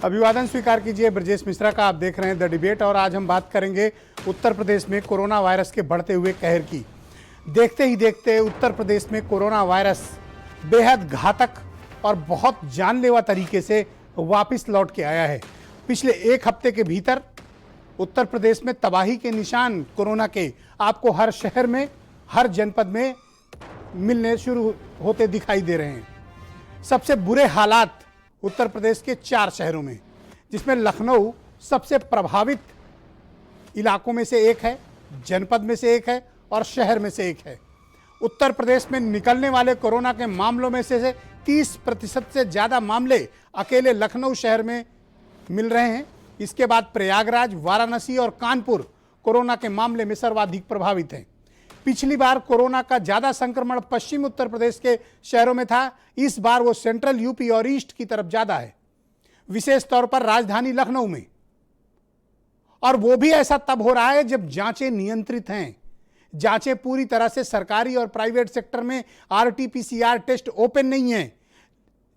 अभिवादन स्वीकार कीजिए ब्रजेश मिश्रा का। आप देख रहे हैं द डिबेट और आज हम बात करेंगे उत्तर प्रदेश में कोरोना वायरस के बढ़ते हुए कहर की। देखते ही देखते उत्तर प्रदेश में कोरोना वायरस बेहद घातक और बहुत जानलेवा तरीके से वापस लौट के आया है। पिछले एक हफ्ते के भीतर उत्तर प्रदेश में तबाही के निशान कोरोना के आपको हर शहर में, हर जनपद में मिलने शुरू होते दिखाई दे रहे हैं। सबसे बुरे हालात उत्तर प्रदेश के 4 शहरों में, जिसमें लखनऊ सबसे प्रभावित इलाकों में से एक है, जनपद में से एक है और शहर में से एक है। उत्तर प्रदेश में निकलने वाले कोरोना के मामलों में से 30% से ज़्यादा मामले अकेले लखनऊ शहर में मिल रहे हैं। इसके बाद प्रयागराज, वाराणसी और कानपुर कोरोना के मामले में सर्वाधिक प्रभावित हैं। पिछली बार कोरोना का ज़्यादा संक्रमण पश्चिम उत्तर प्रदेश के शहरों में था, इस बार वो सेंट्रल यूपी और ईस्ट की तरफ ज़्यादा है, विशेष तौर पर राजधानी लखनऊ में। और वो भी ऐसा तब हो रहा है जब जांचें नियंत्रित हैं। जांचें पूरी तरह से सरकारी और प्राइवेट सेक्टर में RT-PCR टेस्ट ओपन नहीं है।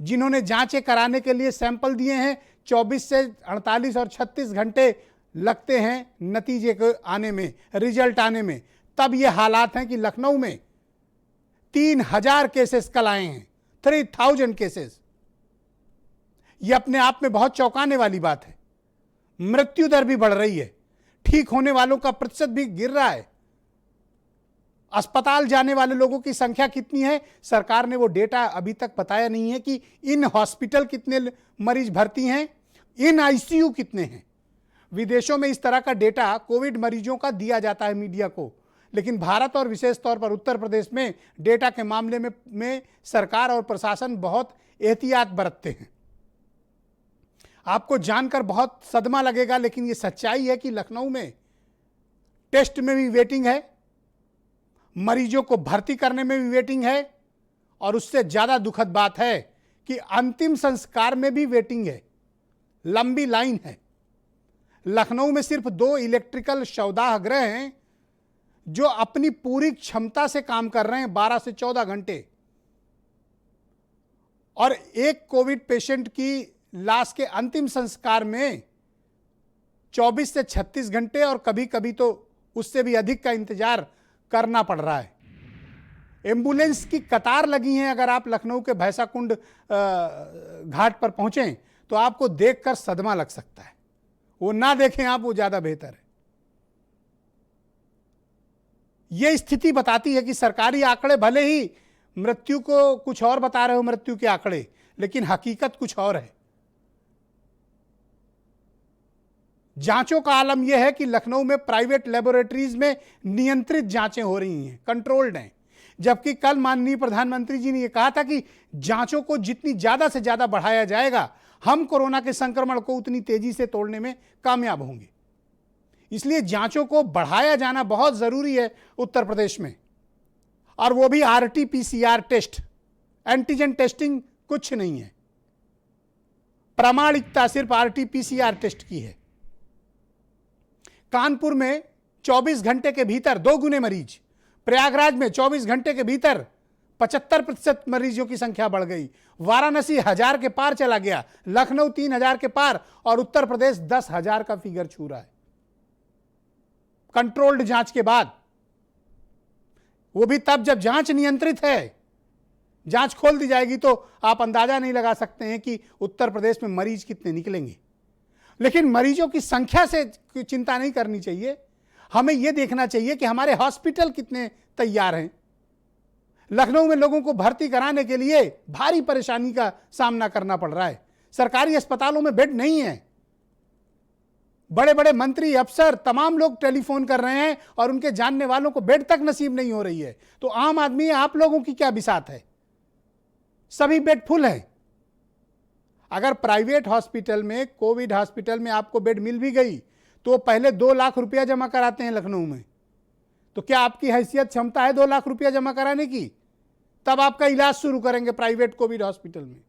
जिन्होंने जांचें कराने के लिए सैंपल दिए हैं, 24 से 48 और 36 घंटे लगते हैं नतीजे को आने में, रिजल्ट आने में। तब ये हालात हैं कि लखनऊ में 3000 केसेस कल आए हैं, 3000 केसेस। ये अपने आप में बहुत चौंकाने वाली बात है। मृत्यु दर भी बढ़ रही है, ठीक होने वालों का प्रतिशत भी गिर रहा है। अस्पताल जाने वाले लोगों की संख्या कितनी है, सरकार ने वो डेटा अभी तक बताया नहीं है कि इन हॉस्पिटल कितने मरीज भर्ती हैं, इन ICU कितने हैं। विदेशों में इस तरह का डेटा कोविड मरीजों का दिया जाता है मीडिया को, लेकिन भारत और विशेष तौर पर उत्तर प्रदेश में डेटा के मामले में सरकार और प्रशासन बहुत एहतियात बरतते हैं। आपको जानकर बहुत सदमा लगेगा, लेकिन ये सच्चाई है कि लखनऊ में टेस्ट में भी वेटिंग है, मरीजों को भर्ती करने में भी वेटिंग है, और उससे ज़्यादा दुखद बात है कि अंतिम संस्कार में भी वेटिंग है, लंबी लाइन है। लखनऊ में सिर्फ 2 इलेक्ट्रिकल शवदाह गृह हैं जो अपनी पूरी क्षमता से काम कर रहे हैं, 12 से 14 घंटे, और एक कोविड पेशेंट की लाश के अंतिम संस्कार में 24 से 36 घंटे और कभी कभी तो उससे भी अधिक का इंतजार करना पड़ रहा है। एम्बुलेंस की कतार लगी है। अगर आप लखनऊ के भैंसाकुंड घाट पर पहुंचें तो आपको देखकर सदमा लग सकता है। वो ना देखें आप, वो ज्यादा बेहतर है। ये स्थिति बताती है कि सरकारी आंकड़े भले ही मृत्यु को कुछ और बता रहे हो, मृत्यु के आंकड़े, लेकिन हकीकत कुछ और है। जांचों का आलम यह है कि लखनऊ में प्राइवेट लेबोरेटरीज में नियंत्रित जांचें हो रही हैं, कंट्रोल्ड हैं। जबकि कल माननीय प्रधानमंत्री जी ने यह कहा था कि जांचों को जितनी ज्यादा से ज्यादा बढ़ाया जाएगा, हम कोरोना के संक्रमण को उतनी तेजी से तोड़ने में कामयाब होंगे। इसलिए जांचों को बढ़ाया जाना बहुत जरूरी है उत्तर प्रदेश में, और वो भी RT-PCR टेस्ट। एंटीजन टेस्टिंग कुछ नहीं है, प्रामाणिकता सिर्फ RT-PCR टेस्ट की है। कानपुर में 24 घंटे के भीतर 2 गुने मरीज, प्रयागराज में 24 घंटे के भीतर 75% मरीजों की संख्या बढ़ गई, वाराणसी 1000 के पार चला गया, लखनऊ 3000 के पार, और उत्तर प्रदेश 10,000 का फिगर छू रहा है कंट्रोल्ड जांच के बाद। वो भी तब जब जांच नियंत्रित है। जांच खोल दी जाएगी तो आप अंदाजा नहीं लगा सकते हैं कि उत्तर प्रदेश में मरीज कितने निकलेंगे। लेकिन मरीजों की संख्या से चिंता नहीं करनी चाहिए, हमें यह देखना चाहिए कि हमारे हॉस्पिटल कितने तैयार हैं। लखनऊ में लोगों को भर्ती कराने के लिए भारी परेशानी का सामना करना पड़ रहा है। सरकारी अस्पतालों में बेड नहीं है। बड़े बड़े मंत्री, अफसर, तमाम लोग टेलीफोन कर रहे हैं और उनके जानने वालों को बेड तक नसीब नहीं हो रही है। तो आम आदमी, आप लोगों की क्या बिसात है? सभी बेड फुल हैं। अगर प्राइवेट हॉस्पिटल में, कोविड हॉस्पिटल में आपको बेड मिल भी गई तो पहले 2 लाख रुपया जमा कराते हैं लखनऊ में। तो क्या आपकी हैसियत, क्षमता है 2 लाख रुपया जमा कराने की? तब आपका इलाज शुरू करेंगे प्राइवेट कोविड हॉस्पिटल में।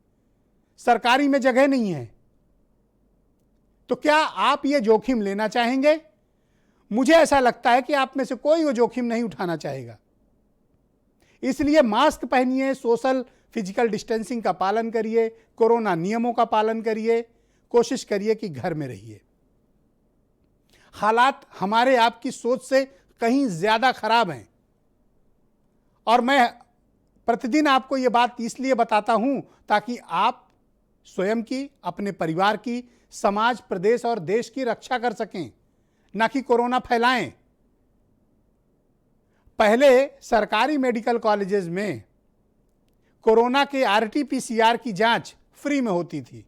सरकारी में जगह नहीं है। तो क्या आप ये जोखिम लेना चाहेंगे? मुझे ऐसा लगता है कि आप में से कोई वो जोखिम नहीं उठाना चाहेगा। इसलिए मास्क पहनिए, सोशल फिजिकल डिस्टेंसिंग का पालन करिए, कोरोना नियमों का पालन करिए, कोशिश करिए कि घर में रहिए। हालात हमारे आपकी सोच से कहीं ज्यादा खराब हैं और मैं प्रतिदिन आपको यह बात इसलिए बताता हूं ताकि आप स्वयं की, अपने परिवार की, समाज, प्रदेश और देश की रक्षा कर सकें, ना कि कोरोना फैलाएं। पहले सरकारी मेडिकल कॉलेजेस में कोरोना के आरटी-पीसीआर की जांच फ्री में होती थी,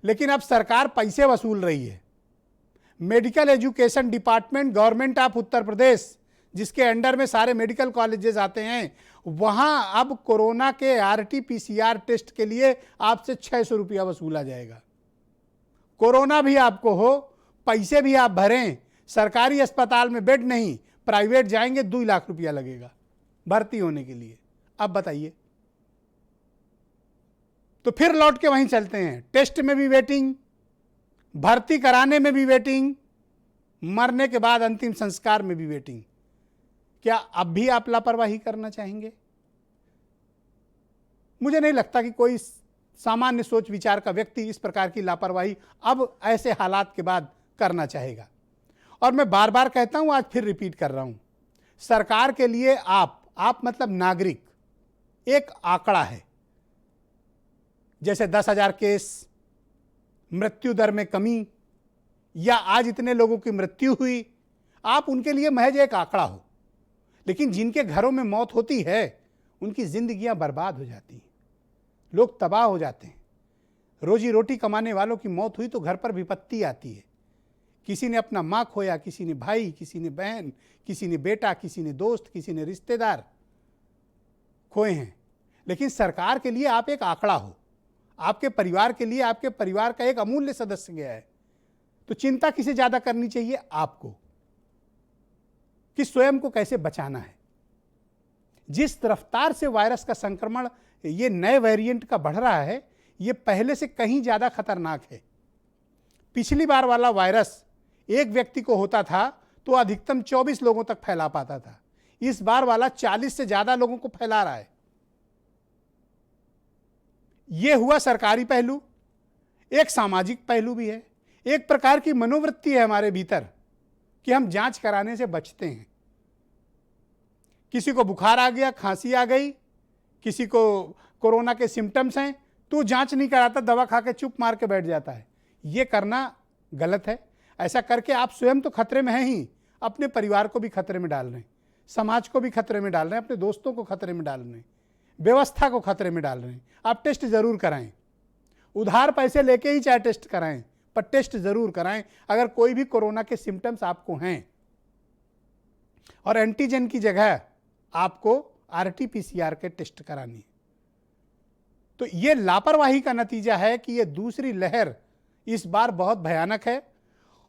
लेकिन अब सरकार पैसे वसूल रही है। Medical education department, government of Uttar Pradesh, जिसके अंडर में सारे मेडिकल कॉलेजेस आते हैं, वहां अब कोरोना के आरटी-पीसीआर टेस्ट के लिए आपसे 600 रुपया वसूला जाएगा। कोरोना भी आपको हो, पैसे भी आप भरें, सरकारी अस्पताल में बेड नहीं, प्राइवेट जाएंगे 2 लाख रुपया लगेगा भर्ती होने के लिए। अब बताइए, तो फिर लौट के वहीं चलते हैं। टेस्ट में भी वेटिंग, भर्ती कराने में भी वेटिंग, मरने के बाद अंतिम संस्कार में भी वेटिंग। क्या अब भी आप लापरवाही करना चाहेंगे? मुझे नहीं लगता कि कोई सामान्य सोच विचार का व्यक्ति इस प्रकार की लापरवाही अब ऐसे हालात के बाद करना चाहेगा। और मैं बार बार कहता हूं, आज फिर रिपीट कर रहा हूं, सरकार के लिए आप मतलब नागरिक एक आंकड़ा है। जैसे 10,000 केस, मृत्यु दर में कमी, या आज इतने लोगों की मृत्यु हुई, आप उनके लिए महज एक आंकड़ा हो। लेकिन जिनके घरों में मौत होती है, उनकी जिंदगियां बर्बाद हो जाती हैं, लोग तबाह हो जाते हैं। रोजी रोटी कमाने वालों की मौत हुई तो घर पर विपत्ति आती है। किसी ने अपना माँ खोया, किसी ने भाई, किसी ने बहन, किसी ने बेटा, किसी ने दोस्त, किसी ने रिश्तेदार खोए हैं। लेकिन सरकार के लिए आप एक आंकड़ा हो। आपके परिवार के लिए आपके परिवार का एक अमूल्य सदस्य गया है, तो चिंता किसे ज्यादा करनी चाहिए? आपको, कि स्वयं को कैसे बचाना है। जिस रफ्तार से वायरस का संक्रमण ये नए वेरिएंट का बढ़ रहा है, ये पहले से कहीं ज्यादा खतरनाक है। पिछली बार वाला वायरस एक व्यक्ति को होता था तो अधिकतम 24 लोगों तक फैला पाता था। इस बार वाला 40 से ज्यादा लोगों को फैला रहा है। यह हुआ सरकारी पहलू। एक सामाजिक पहलू भी है। एक प्रकार की मनोवृत्ति है हमारे भीतर कि हम जांच कराने से बचते हैं। किसी को बुखार आ गया, खांसी आ गई, किसी को कोरोना के सिम्टम्स हैं, तो जांच नहीं कराता, दवा खा के चुप मार के बैठ जाता है। यह करना गलत है। ऐसा करके आप स्वयं तो खतरे में हैं ही, अपने परिवार को भी खतरे में डाल रहे हैं, समाज को भी खतरे में डाल रहे हैं, अपने दोस्तों को खतरे में डाल रहे हैं, व्यवस्था को खतरे में डाल रहे हैं। आप टेस्ट जरूर कराएं, उधार पैसे लेके ही चाहे टेस्ट कराएं, पर टेस्ट जरूर कराएं अगर कोई भी कोरोना के सिम्टम्स आपको हैं। और एंटीजन की जगह आपको आरटी-पीसीआर के टेस्ट करानी है। तो यह लापरवाही का नतीजा है कि यह दूसरी लहर इस बार बहुत भयानक है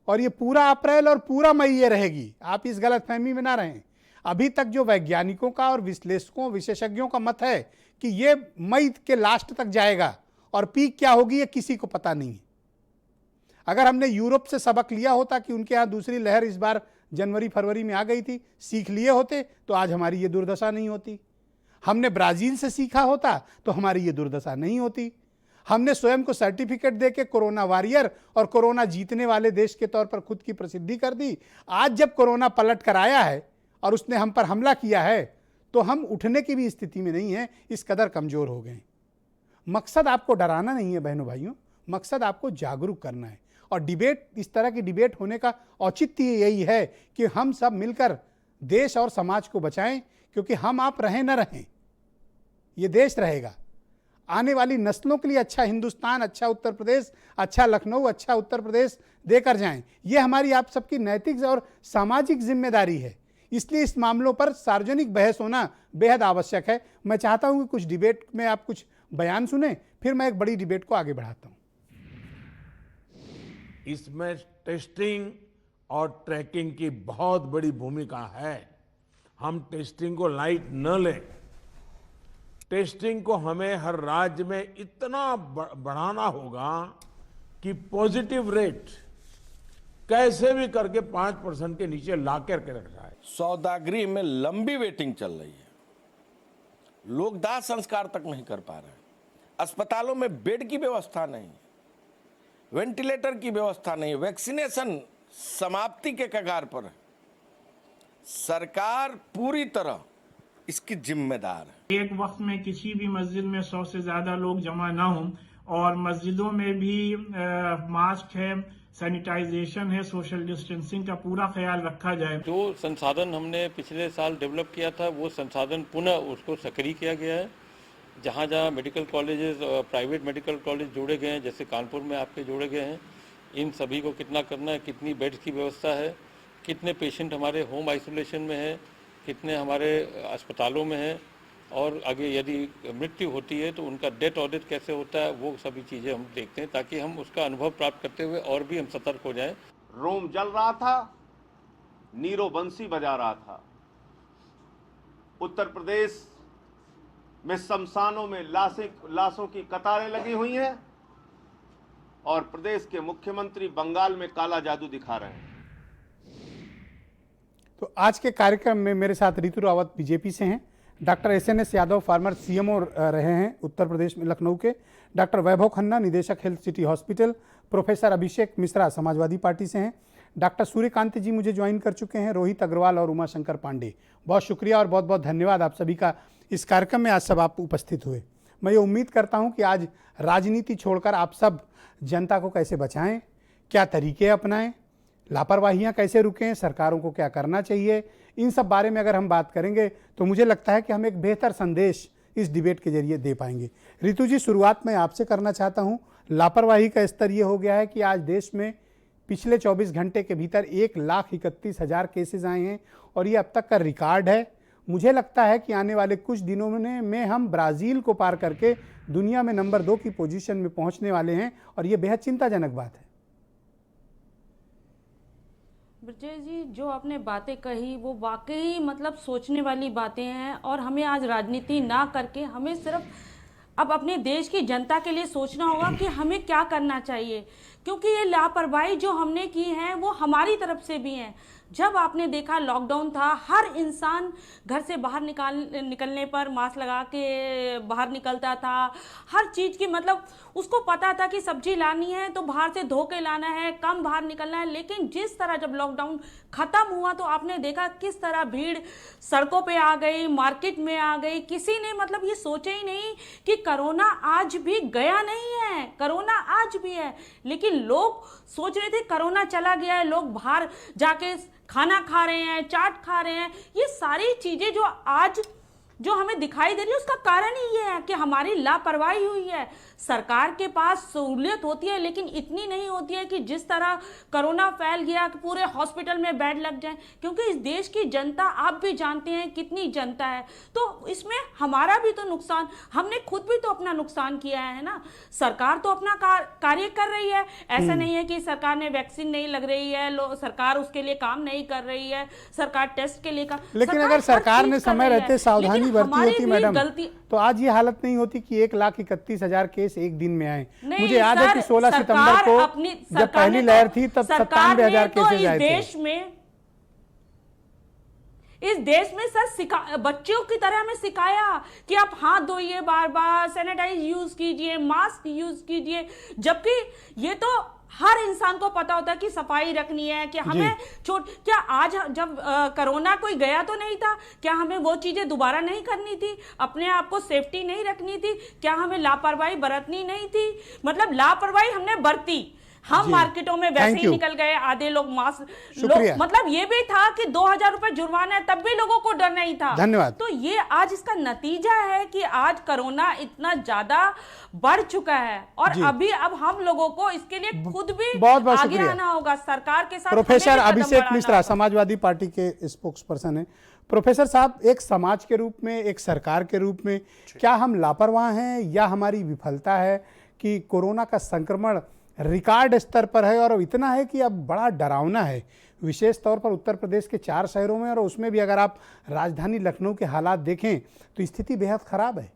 और ये पूरा अप्रैल और पूरा मई ये रहेगी। आप इस गलतफहमी में ना रहें। अभी तक जो वैज्ञानिकों का और विश्लेषकों, विशेषज्ञों का मत है कि ये मई के लास्ट तक जाएगा और पीक क्या होगी ये किसी को पता नहीं है। अगर हमने यूरोप से सबक लिया होता कि उनके यहाँ दूसरी लहर इस बार जनवरी फरवरी में आ गई थी, सीख लिए होते तो आज हमारी ये दुर्दशा नहीं होती। हमने ब्राजील से सीखा होता तो हमारी ये दुर्दशा नहीं होती। हमने स्वयं को सर्टिफिकेट देके कोरोना वॉरियर और कोरोना जीतने वाले देश के तौर पर खुद की प्रसिद्धि कर दी। आज जब कोरोना पलट कर आया है और उसने हम पर हमला किया है तो हम उठने की भी स्थिति में नहीं है, इस कदर कमजोर हो गए। मकसद आपको डराना नहीं है बहनों भाइयों, मकसद आपको जागरूक करना है। और डिबेट, इस तरह की डिबेट होने का औचित्य यही है कि हम सब मिलकर देश और समाज को बचाएं, क्योंकि हम आप रहें न रहें, ये देश रहेगा। आने वाली नस्लों के लिए अच्छा हिंदुस्तान, अच्छा उत्तर प्रदेश, अच्छा लखनऊ, अच्छा उत्तर प्रदेश देकर जाएं। ये हमारी आप सबकी नैतिक और सामाजिक जिम्मेदारी है। इसलिए इस मामलों पर सार्वजनिक बहस होना बेहद आवश्यक है। मैं चाहता हूं कि कुछ डिबेट में आप कुछ बयान सुने, फिर मैं एक बड़ी डिबेट को आगे बढ़ाता हूं। इसमें टेस्टिंग और ट्रैकिंग की बहुत बड़ी भूमिका है। हम टेस्टिंग को लाइट न लें। टेस्टिंग को हमें हर राज्य में इतना बढ़ाना होगा कि पॉजिटिव रेट कैसे भी करके 5% के नीचे ला करके रखा है। सौदागरी में लंबी वेटिंग चल रही है, लोग दाह संस्कार तक नहीं कर पा रहे हैं, अस्पतालों में बेड की व्यवस्था नहीं है, वेंटिलेटर की व्यवस्था नहीं, वैक्सीनेशन समाप्ति के कगार पर है। सरकार पूरी तरह इसकी जिम्मेदार है। एक वक्त में किसी भी मस्जिद में 100 से ज्यादा लोग जमा ना हों और मस्जिदों में भी मास्क है, सैनिटाइजेशन है, सोशल डिस्टेंसिंग का पूरा ख्याल रखा जाए। जो संसाधन हमने पिछले साल डेवलप किया था वो संसाधन पुनः उसको सक्रिय किया गया है। जहाँ जहाँ मेडिकल कॉलेजेस और प्राइवेट मेडिकल कॉलेज जोड़े गए हैं, जैसे कानपुर में आपके जोड़े गए हैं, इन सभी को कितना करना है, कितनी बेड्स की व्यवस्था है, कितने पेशेंट हमारे होम आइसोलेशन में है, कितने हमारे अस्पतालों में हैं, और आगे यदि मृत्यु होती है तो उनका डेथ ऑडिट कैसे होता है, वो सभी चीज़ें हम देखते हैं ताकि हम उसका अनुभव प्राप्त करते हुए और भी हम सतर्क हो जाएं। रोम जल रहा था, नीरो बंसी बजा रहा था। उत्तर प्रदेश में शमशानों में लाशों की कतारें लगी हुई हैं और प्रदेश के मुख्यमंत्री बंगाल में काला जादू दिखा रहे हैं। तो आज के कार्यक्रम में मेरे साथ रितु रावत बीजेपी से हैं, doctor SNS Yadav farmer CMO रहे हैं उत्तर प्रदेश में लखनऊ के, डॉक्टर वैभव खन्ना निदेशक health city hospital, professor Abhishek Mishra Samajwadi party से हैं, डॉक्टर सूर्यकांत जी मुझे ज्वाइन कर चुके हैं, रोहित अग्रवाल और उमाशंकर पांडे। बहुत शुक्रिया और बहुत बहुत धन्यवाद आप सभी का। इस कार्यक्रम में आज सब आप उपस्थित हुए। मैं ये उम्मीद करता हूँ कि आज राजनीति छोड़कर आप सब जनता को कैसे बचाएं, क्या तरीके अपनाएं, लापरवाहियां कैसे रुकें, सरकारों को क्या करना चाहिए, इन सब बारे में अगर हम बात करेंगे तो मुझे लगता है कि हम एक बेहतर संदेश इस डिबेट के जरिए दे पाएंगे। रितु जी, शुरुआत मैं आपसे करना चाहता हूं। लापरवाही का स्तर ये हो गया है कि आज देश में पिछले 24 घंटे के भीतर 1,31,000 केसेस आए हैं और ये अब तक का रिकॉर्ड है। मुझे लगता है कि आने वाले कुछ दिनों में हम ब्राज़ील को पार करके दुनिया में नंबर 2 की पोजीशन में पहुंचने वाले हैं और ये बेहद चिंताजनक बात है। ब्रजेश जी, जो आपने बातें कही वो वाकई मतलब सोचने वाली बातें हैं और हमें आज राजनीति ना करके हमें सिर्फ अब अपने देश की जनता के लिए सोचना होगा कि हमें क्या करना चाहिए, क्योंकि ये लापरवाही जो हमने की है वो हमारी तरफ से भी है। जब आपने देखा लॉकडाउन था, हर इंसान घर से बाहर निकलने पर मास्क लगा के बाहर निकलता था। हर चीज़ की मतलब उसको पता था कि सब्जी लानी है तो बाहर से धो के लाना है, कम बाहर निकलना है। लेकिन जिस तरह जब लॉकडाउन ख़त्म हुआ तो आपने देखा किस तरह भीड़ सड़कों पे आ गई, मार्केट में आ गई। किसी ने मतलब ये सोचा ही नहीं कि कोरोना आज भी गया नहीं है, कोरोना आज भी है। लेकिन लोग सोच रहे थे कोरोना चला गया है, लोग बाहर जाके खाना खा रहे हैं, चाट खा रहे हैं। ये सारी चीजें जो आज जो हमें दिखाई दे रही है उसका कारण ही ये है कि हमारी लापरवाही हुई है। सरकार के पास सहूलियत होती है लेकिन इतनी नहीं होती है कि जिस तरह कोरोना फैल गया कि पूरे हॉस्पिटल में बेड लग जाए, क्योंकि इस देश की जनता आप भी जानते हैं कितनी जनता है। तो इसमें हमारा भी तो नुकसान, हमने खुद भी तो अपना नुकसान किया है ना। सरकार तो अपना कार्य कर रही है, ऐसा नहीं है कि सरकार ने वैक्सीन नहीं लग रही है, सरकार उसके लिए काम नहीं कर रही है, सरकार टेस्ट के लिए काम। लेकिन अगर सरकार ने समय रहते सावधानी बरती होती मैडम, तो आज ये हालत नहीं होती कि 1,31,000 केस एक दिन में आए। मुझे याद है कि 16 सितंबर को जब पहली लहर थी तब 97,000 केसेज आए थे। इस देश में सर बच्चों की तरह हमें सिखाया कि आप हाथ धोइए, बार बार सैनिटाइज यूज कीजिए, मास्क यूज कीजिए, जबकि ये तो हर इंसान को पता होता है कि सफाई रखनी है, कि हमें क्या आज जब कोरोना कोई गया तो नहीं था, क्या हमें वो चीजें दोबारा नहीं करनी थी, अपने आप को सेफ्टी नहीं रखनी थी, क्या हमें लापरवाही बरतनी नहीं थी? मतलब लापरवाही हमने बरती। हम मार्केटों में वैसे ही निकल गए, आधे लोग मास्क मतलब ये भी था कि 2,000 रुपए जुर्माना है, तब भी लोगों को डर नहीं था। धन्यवाद। तो ये आज इसका नतीजा है कि आज कोरोना इतना ज्यादा बढ़ चुका है और अभी अब हम लोगों को इसके लिए खुद भी आगे आना होगा, सरकार के साथ। प्रोफेसर अभिषेक मिश्रा समाजवादी पार्टी के स्पोक्स पर्सन है। प्रोफेसर साहब, एक समाज के रूप में, एक सरकार के रूप में, क्या हम लापरवाह हैं या हमारी विफलता है कि कोरोना का संक्रमण रिकॉर्ड स्तर पर है और इतना है कि अब बड़ा डरावना है, विशेष तौर पर उत्तर प्रदेश के 4 शहरों में, और उसमें भी अगर आप राजधानी लखनऊ के हालात देखें तो स्थिति बेहद खराब है।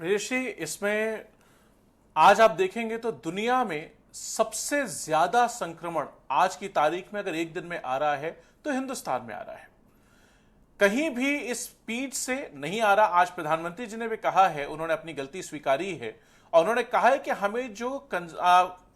ऋषि, इसमें आज आप देखेंगे तो दुनिया में सबसे ज्यादा संक्रमण आज की तारीख में अगर एक दिन में आ रहा है तो हिंदुस्तान में आ रहा है। कहीं भी इस स्पीच से नहीं आ रहा। आज प्रधानमंत्री जी ने भी कहा है, उन्होंने अपनी गलती स्वीकारी है और उन्होंने कहा है कि हमें जो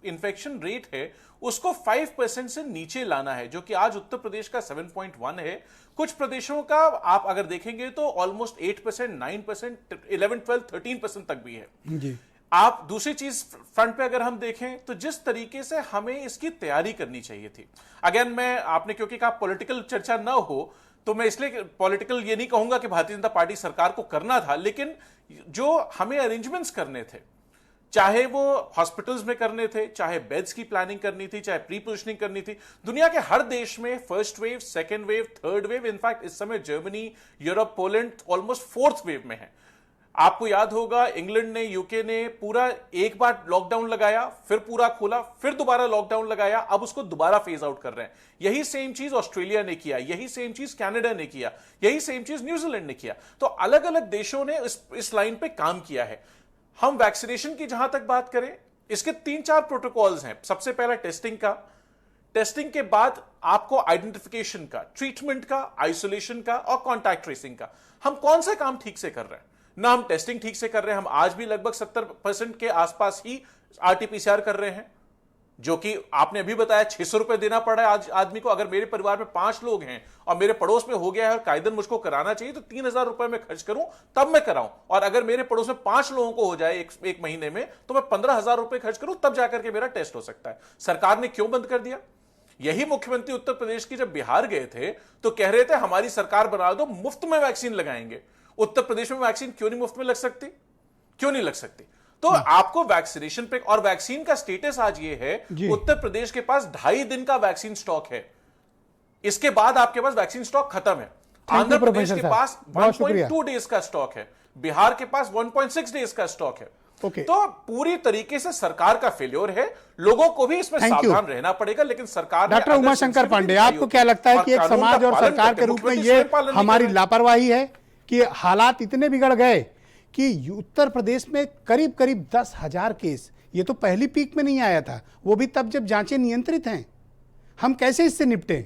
इन्फेक्शन रेट है उसको 5% से नीचे लाना है, जो कि आज उत्तर प्रदेश का 7.1 है। कुछ प्रदेशों का आप अगर देखेंगे तो ऑलमोस्ट 8%, 9%, 11, 12, 13% तक भी है जी। आप दूसरी चीज फ्रंट पे अगर हम देखें तो जिस तरीके से हमें इसकी तैयारी करनी चाहिए थी, अगेन मैं आपने क्योंकि कहा पॉलिटिकल चर्चा ना हो तो मैं इसलिए पॉलिटिकल ये नहीं कहूंगा कि भारतीय जनता पार्टी सरकार को करना था, लेकिन जो हमें अरेंजमेंट्स करने थे, चाहे वो हॉस्पिटल्स में करने थे, चाहे बेड्स की प्लानिंग करनी थी, चाहे प्री पोजिशनिंग करनी थी, दुनिया के हर देश में first wave, second wave, third wave, in fact इस समय Germany, Europe, Poland almost fourth wave में है। आपको याद होगा इंग्लैंड ने, यूके ने पूरा एक बार लॉकडाउन लगाया, फिर पूरा खोला, फिर दोबारा लॉकडाउन लगाया, अब उसको दोबारा फेज आउट कर रहे हैं। यही सेम चीज ऑस्ट्रेलिया ने किया, यही सेम चीज कनाडा ने किया, यही सेम चीज न्यूजीलैंड ने किया। तो अलग अलग देशों ने इस लाइन पे काम किया है। हम वैक्सीनेशन की जहां तक बात करें, इसके 3-4 प्रोटोकॉल्स हैं। सबसे पहला टेस्टिंग का, टेस्टिंग के बाद आपको आइडेंटिफिकेशन का, ट्रीटमेंट का, आइसोलेशन का और कॉन्टैक्ट ट्रेसिंग का। हम कौन सा काम ठीक से कर रहे हैं? ना हम टेस्टिंग ठीक से कर रहे हैं। हम आज भी लगभग 70% के आसपास ही आरटीपीसीआर कर रहे हैं, जो कि आपने अभी बताया 600 रुपए देना पड़ा है आज आदमी को। अगर मेरे परिवार में 5 लोग हैं और मेरे पड़ोस में हो गया है और कायदन मुझको कराना चाहिए तो 3000 रुपए में खर्च करूं तब मैं कराऊं, और अगर मेरे पड़ोस में 5 लोगों को हो जाए एक महीने में तो मैं 15,000 रुपए खर्च करूं तब जाकर के मेरा टेस्ट हो सकता है। सरकार ने क्यों बंद कर दिया? यही मुख्यमंत्री उत्तर प्रदेश की जब बिहार गए थे तो कह रहे थे हमारी सरकार बना दो, मुफ्त में वैक्सीन लगाएंगे। उत्तर प्रदेश में वैक्सीन क्यों नहीं मुफ्त में लग सकती? क्यों नहीं लग सकती? तो आपको वैक्सीनेशन पे, और वैक्सीन का स्टेटस आज ये है, उत्तर प्रदेश के पास 2.5 दिन का वैक्सीन स्टॉक है, इसके बाद आपके पास वैक्सीन स्टॉक खत्म है। आंध्र प्रदेश के पास 1.2 डेज का स्टॉक है, बिहार के पास 1.6 डेज का स्टॉक है। तो पूरी तरीके से सरकार का फेल्योर है। लोगों को भी इसमें सावधान रहना पड़ेगा, लेकिन सरकार। डॉक्टर उमाशंकर पांडे, आपको क्या लगता है कि एक समाज और सरकार के रूप में ये हमारी लापरवाही है कि हालात इतने बिगड़ गए कि उत्तर प्रदेश में करीब करीब 10,000 केस, ये तो पहली पीक में नहीं आया था, वो भी तब जब जांचें नियंत्रित हैं। हम कैसे इससे निपटें?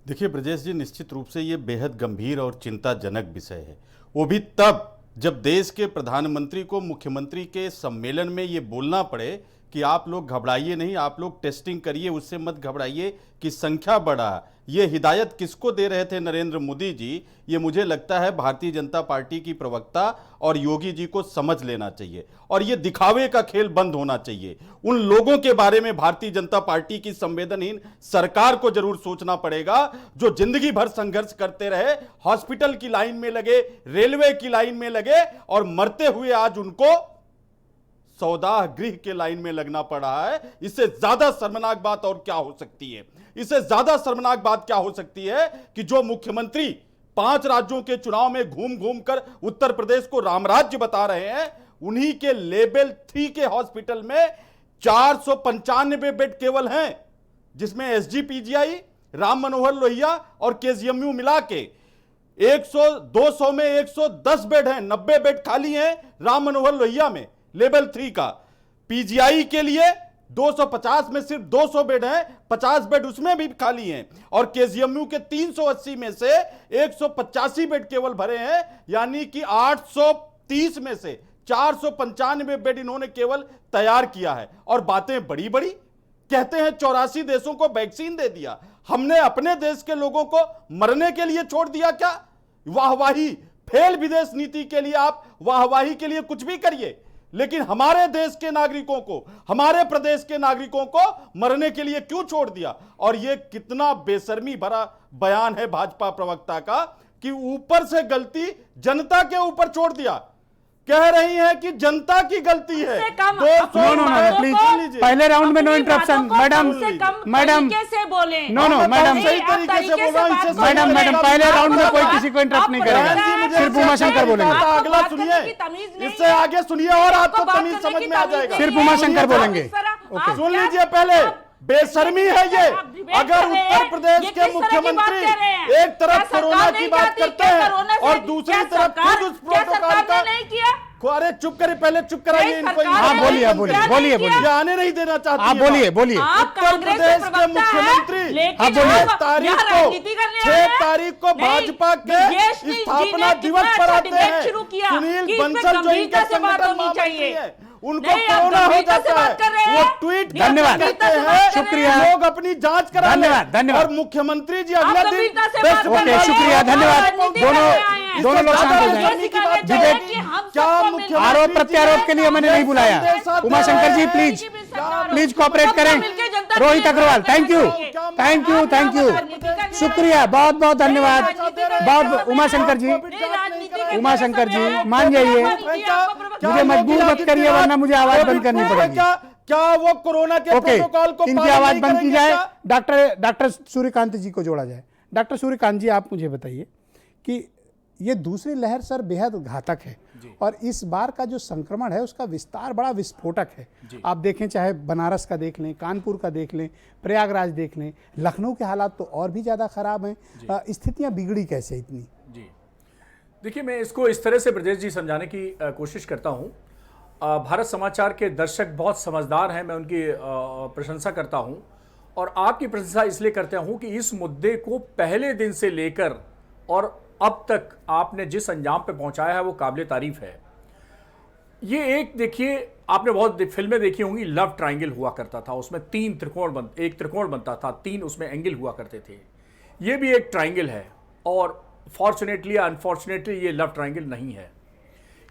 देखिए ब्रजेश जी, निश्चित रूप से ये बेहद गंभीर और चिंताजनक विषय है, वो भी तब जब देश के प्रधानमंत्री को मुख्यमंत्री के सम्मेलन में ये बोलना पड़े कि आप लोग घबराइए नहीं, आप लोग टेस्टिंग करिए, उससे मत घबराइए कि संख्या बढ़ा। ये हिदायत किसको दे रहे थे नरेंद्र मोदी जी? ये मुझे लगता है भारतीय जनता पार्टी की प्रवक्ता और योगी जी को समझ लेना चाहिए, और ये दिखावे का खेल बंद होना चाहिए। उन लोगों के बारे में भारतीय जनता पार्टी की संवेदनहीन सरकार को जरूर सोचना पड़ेगा जो जिंदगी भर संघर्ष करते रहे, हॉस्पिटल की लाइन में लगे, रेलवे की लाइन में लगे, और मरते हुए आज उनको सौदाह गृह के लाइन में लगना पड़ा है। इससे ज्यादा शर्मनाक बात और क्या हो सकती है? इससे ज्यादा शर्मनाक बात क्या हो सकती है कि जो मुख्यमंत्री 5 राज्यों के चुनाव में घूम घूम कर उत्तर प्रदेश को रामराज्य बता रहे हैं, उन्हीं के लेवल 3 के हॉस्पिटल में 495 बेड केवल हैं, जिसमें एसजीपीजीआई, राम मनोहर लोहिया और केजीएमयू मिला के 200 में 110 बेड हैं, 90 बेड खाली हैं राम मनोहर लोहिया में लेवल 3 का। पीजीआई के लिए 250 में सिर्फ 200 बेड हैं, 50 बेड उसमें भी खाली हैं, और केजीएमयू के 380 में से 185 बेड केवल भरे हैं, यानी कि 830 में से 495 बेड इन्होंने केवल तैयार किया है। और बातें बड़ी बड़ी कहते हैं 84 देशों को वैक्सीन दे दिया। हमने अपने देश के लोगों को मरने के लिए छोड़ दिया क्या? वाहवाही, फेल विदेश नीति के लिए आप वाहवाही के लिए कुछ भी करिए, लेकिन हमारे देश के नागरिकों को, हमारे प्रदेश के नागरिकों को मरने के लिए क्यों छोड़ दिया? और यह कितना बेशर्मी भरा बयान है भाजपा प्रवक्ता का कि ऊपर से गलती जनता के ऊपर छोड़ दिया। कह रही है कि जनता की गलती है। प्लीज पहले राउंड में नो इंटरप्शन। मैडम कैसे बोले? नो मैडम, सही तरीके से बोल रहा हूं। मैडम पहले राउंड में कोई किसी को इंटरप्ट नहीं करेगा, सिर्फ उमाशंकर बोलेंगे। अगला सुनिए, इससे आगे सुनिए और आपको तमीज समझ में आ जाएगा। सिर्फ उमाशंकर बोलेंगे। सुन लीजिए, पहले बेशर्मी है ये। अगर उत्तर प्रदेश के मुख्यमंत्री एक तरफ कोरोना की बात करते हैं और दूसरी तरफ खुद उस प्रोटोकॉल का अरे चुप करे, पहले चुप कराइए इनको। हाँ बोलिए बोलिए बोलिए ये आने नहीं देना चाहती आप है। बोलिए बोलिए उत्तर प्रदेश के मुख्यमंत्री 6 तारीख को भाजपा के स्थापना दिवस पर आते हैं। सुनील बंसल जो इनका संगठन महामंत्री है, उनको कोरोना हो जाता है, वो ट्वीट धन्यवाद करते हैं, शुक्रिया, लोग अपनी जांच करा लें। धन्यवाद और मुख्यमंत्री जी अगले दिन ओके शुक्रिया धन्यवाद। दोनों लोग शांत हो जाएं। विवेक क्या मुख्यमंत्री आरोप प्रत्यारोप के लिए मैंने नहीं बुलाया। उमाशंकर जी प्लीज कोऑपरेट करें। रोहित अग्रवाल थैंक यू शुक्रिया, बहुत बहुत धन्यवाद। बहुत उमाशंकर जी मान जाइए, मुझे मजबूर मत करिए वरना मुझे आवाज बंद करनी पड़ेगी। क्या वो कोरोना के प्रोटोकॉल को इनकी आवाज बंद की जाए, डॉक्टर सूर्यकांत जी को जोड़ा जाए। डॉक्टर सूर्यकांत जी आप मुझे बताइए कि ये दूसरी लहर सर बेहद घातक है और इस बार का जो संक्रमण है उसका विस्तार बड़ा विस्फोटक है। आप देखें, चाहे बनारस का देख लें, कानपुर का देख लें, प्रयागराज देख लें, लखनऊ के हालात तो और भी ज़्यादा ख़राब हैं। स्थितियाँ बिगड़ी कैसे इतनी? जी देखिए, मैं इसको इस तरह से ब्रजेश जी समझाने की कोशिश करता हूँ। भारत समाचार के दर्शक बहुत समझदार हैं, मैं उनकी प्रशंसा करता हूँ और आपकी प्रशंसा इसलिए करता हूँ कि इस मुद्दे को पहले दिन से लेकर और अब तक आपने जिस अंजाम पे पहुंचाया है वो काबिल तारीफ है। ये एक देखिए, आपने बहुत फिल्में देखी होंगी, लव ट्रायंगल हुआ करता था, उसमें एक त्रिकोण बनता था, 3 उसमें एंगल हुआ करते थे। ये भी एक ट्रायंगल है और फॉर्चुनेटली या अनफॉर्चुनेटली ये लव ट्रायंगल नहीं है।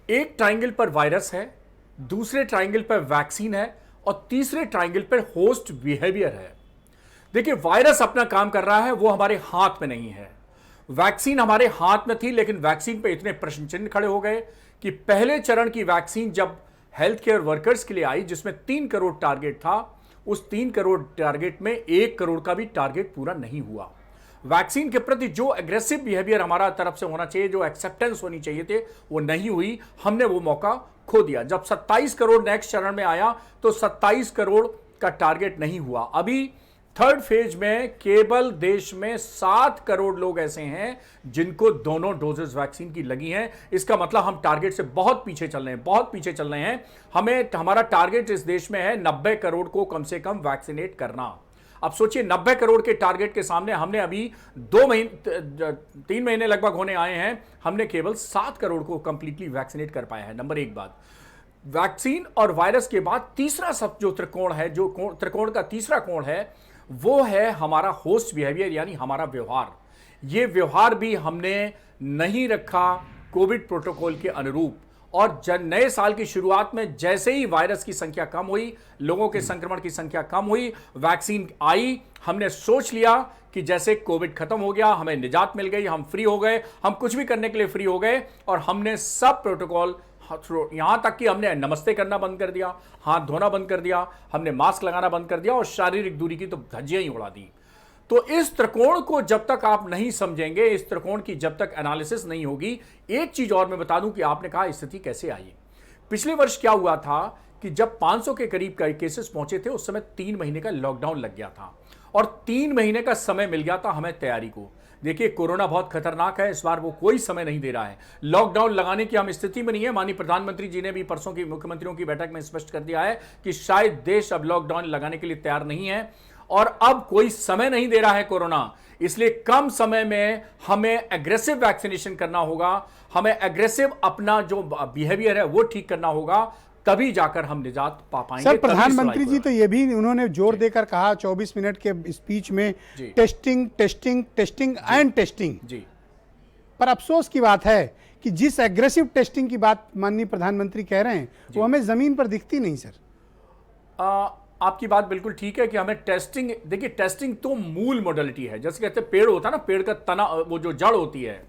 एक ट्रायंगल पर वायरस है, दूसरे ट्रायंगल पर वैक्सीन है और तीसरे ट्रायंगल पर होस्ट बिहेवियर है। देखिए, वायरस अपना काम कर रहा है, वो हमारे हाथ में नहीं है। वैक्सीन हमारे हाथ में थी, लेकिन वैक्सीन पे इतने प्रश्न चिन्ह खड़े हो गए कि पहले चरण की वैक्सीन जब हेल्थ केयर वर्कर्स के लिए आई, जिसमें 3 करोड़ टारगेट था, उस 3 करोड़ टारगेट में 1 करोड़ का भी टारगेट पूरा नहीं हुआ। वैक्सीन के प्रति जो एग्रेसिव बिहेवियर हमारा तरफ से होना चाहिए, जो एक्सेप्टेंस होनी चाहिए थे, वो नहीं हुई। हमने वो मौका खो दिया। जब 27 करोड़ नेक्स्ट चरण में आया तो 27 करोड़ का टारगेट नहीं हुआ। अभी थर्ड फेज में केवल देश में 7 करोड़ लोग ऐसे हैं जिनको दोनों डोजेस वैक्सीन की लगी हैं। इसका मतलब हम टारगेट से बहुत पीछे चल रहे हैं, हमारा टारगेट इस देश में है 90 करोड़ को कम से कम वैक्सीनेट करना। अब सोचिए, 90 करोड़ के टारगेट के सामने हमने अभी 3 महीने लगभग होने आए हैं, हमने केवल 7 करोड़ को कंप्लीटली वैक्सीनेट कर पाया है। नंबर 1 बात, वैक्सीन और वायरस के बाद तीसरा सब जो त्रिकोण है, जो त्रिकोण का तीसरा कोण है, वो है हमारा होस्ट बिहेवियर, यानी हमारा व्यवहार। ये व्यवहार भी हमने नहीं रखा कोविड प्रोटोकॉल के अनुरूप। और नए साल की शुरुआत में जैसे ही वायरस की संख्या कम हुई, लोगों के संक्रमण की संख्या कम हुई, वैक्सीन आई, हमने सोच लिया कि जैसे कोविड खत्म हो गया, हमें निजात मिल गई, हम फ्री हो गए, हम कुछ भी करने के लिए फ्री हो गए और हमने सब प्रोटोकॉल, यहां तक कि हमने नमस्ते करना बंद कर दिया, हाथ धोना बंद कर दिया, हमने मास्क लगाना बंद कर दिया और शारीरिक दूरी की तो धज्जियां ही उड़ा दी। तो इस त्रिकोण को जब तक आप नहीं समझेंगे, इस त्रिकोण की जब तक एनालिसिस नहीं होगी, एक चीज और मैं बता दूं कि आपने कहा स्थिति कैसे आई। पिछले वर्ष क्या हुआ था कि जब 500 के करीब केसेस पहुंचे थे, उस समय 3 महीने का लॉकडाउन लग गया था और 3 महीने का समय मिल गया था हमें तैयारी को। देखिए, कोरोना बहुत खतरनाक है, इस बार वो कोई समय नहीं दे रहा है। लॉकडाउन लगाने की हम स्थिति में नहीं है। माननीय प्रधानमंत्री जी ने भी परसों की मुख्यमंत्रियों की बैठक में स्पष्ट कर दिया है कि शायद देश अब लॉकडाउन लगाने के लिए तैयार नहीं है और अब कोई समय नहीं दे रहा है कोरोना। इसलिए कम समय में हमें एग्रेसिव वैक्सीनेशन करना होगा, हमें एग्रेसिव अपना जो बिहेवियर है वो ठीक करना होगा, तभी जाकर हम निजात पा पाएंगे। सर, प्रधानमंत्री जी तो ये भी उन्होंने जोर देकर कहा 24 मिनट के स्पीच में, testing testing testing and testing. जी, पर अफसोस की बात है कि जिस एग्रेसिव टेस्टिंग की बात माननीय प्रधानमंत्री कह रहे हैं वो हमें जमीन पर दिखती नहीं। सर, आपकी बात बिल्कुल ठीक है कि हमें टेस्टिंग, देखिए टेस्टिंग तो मूल मॉडलिटी है। जैसे कहते हैं पेड़ होता है ना, पेड़ का तना, वो जो जड़ होती है,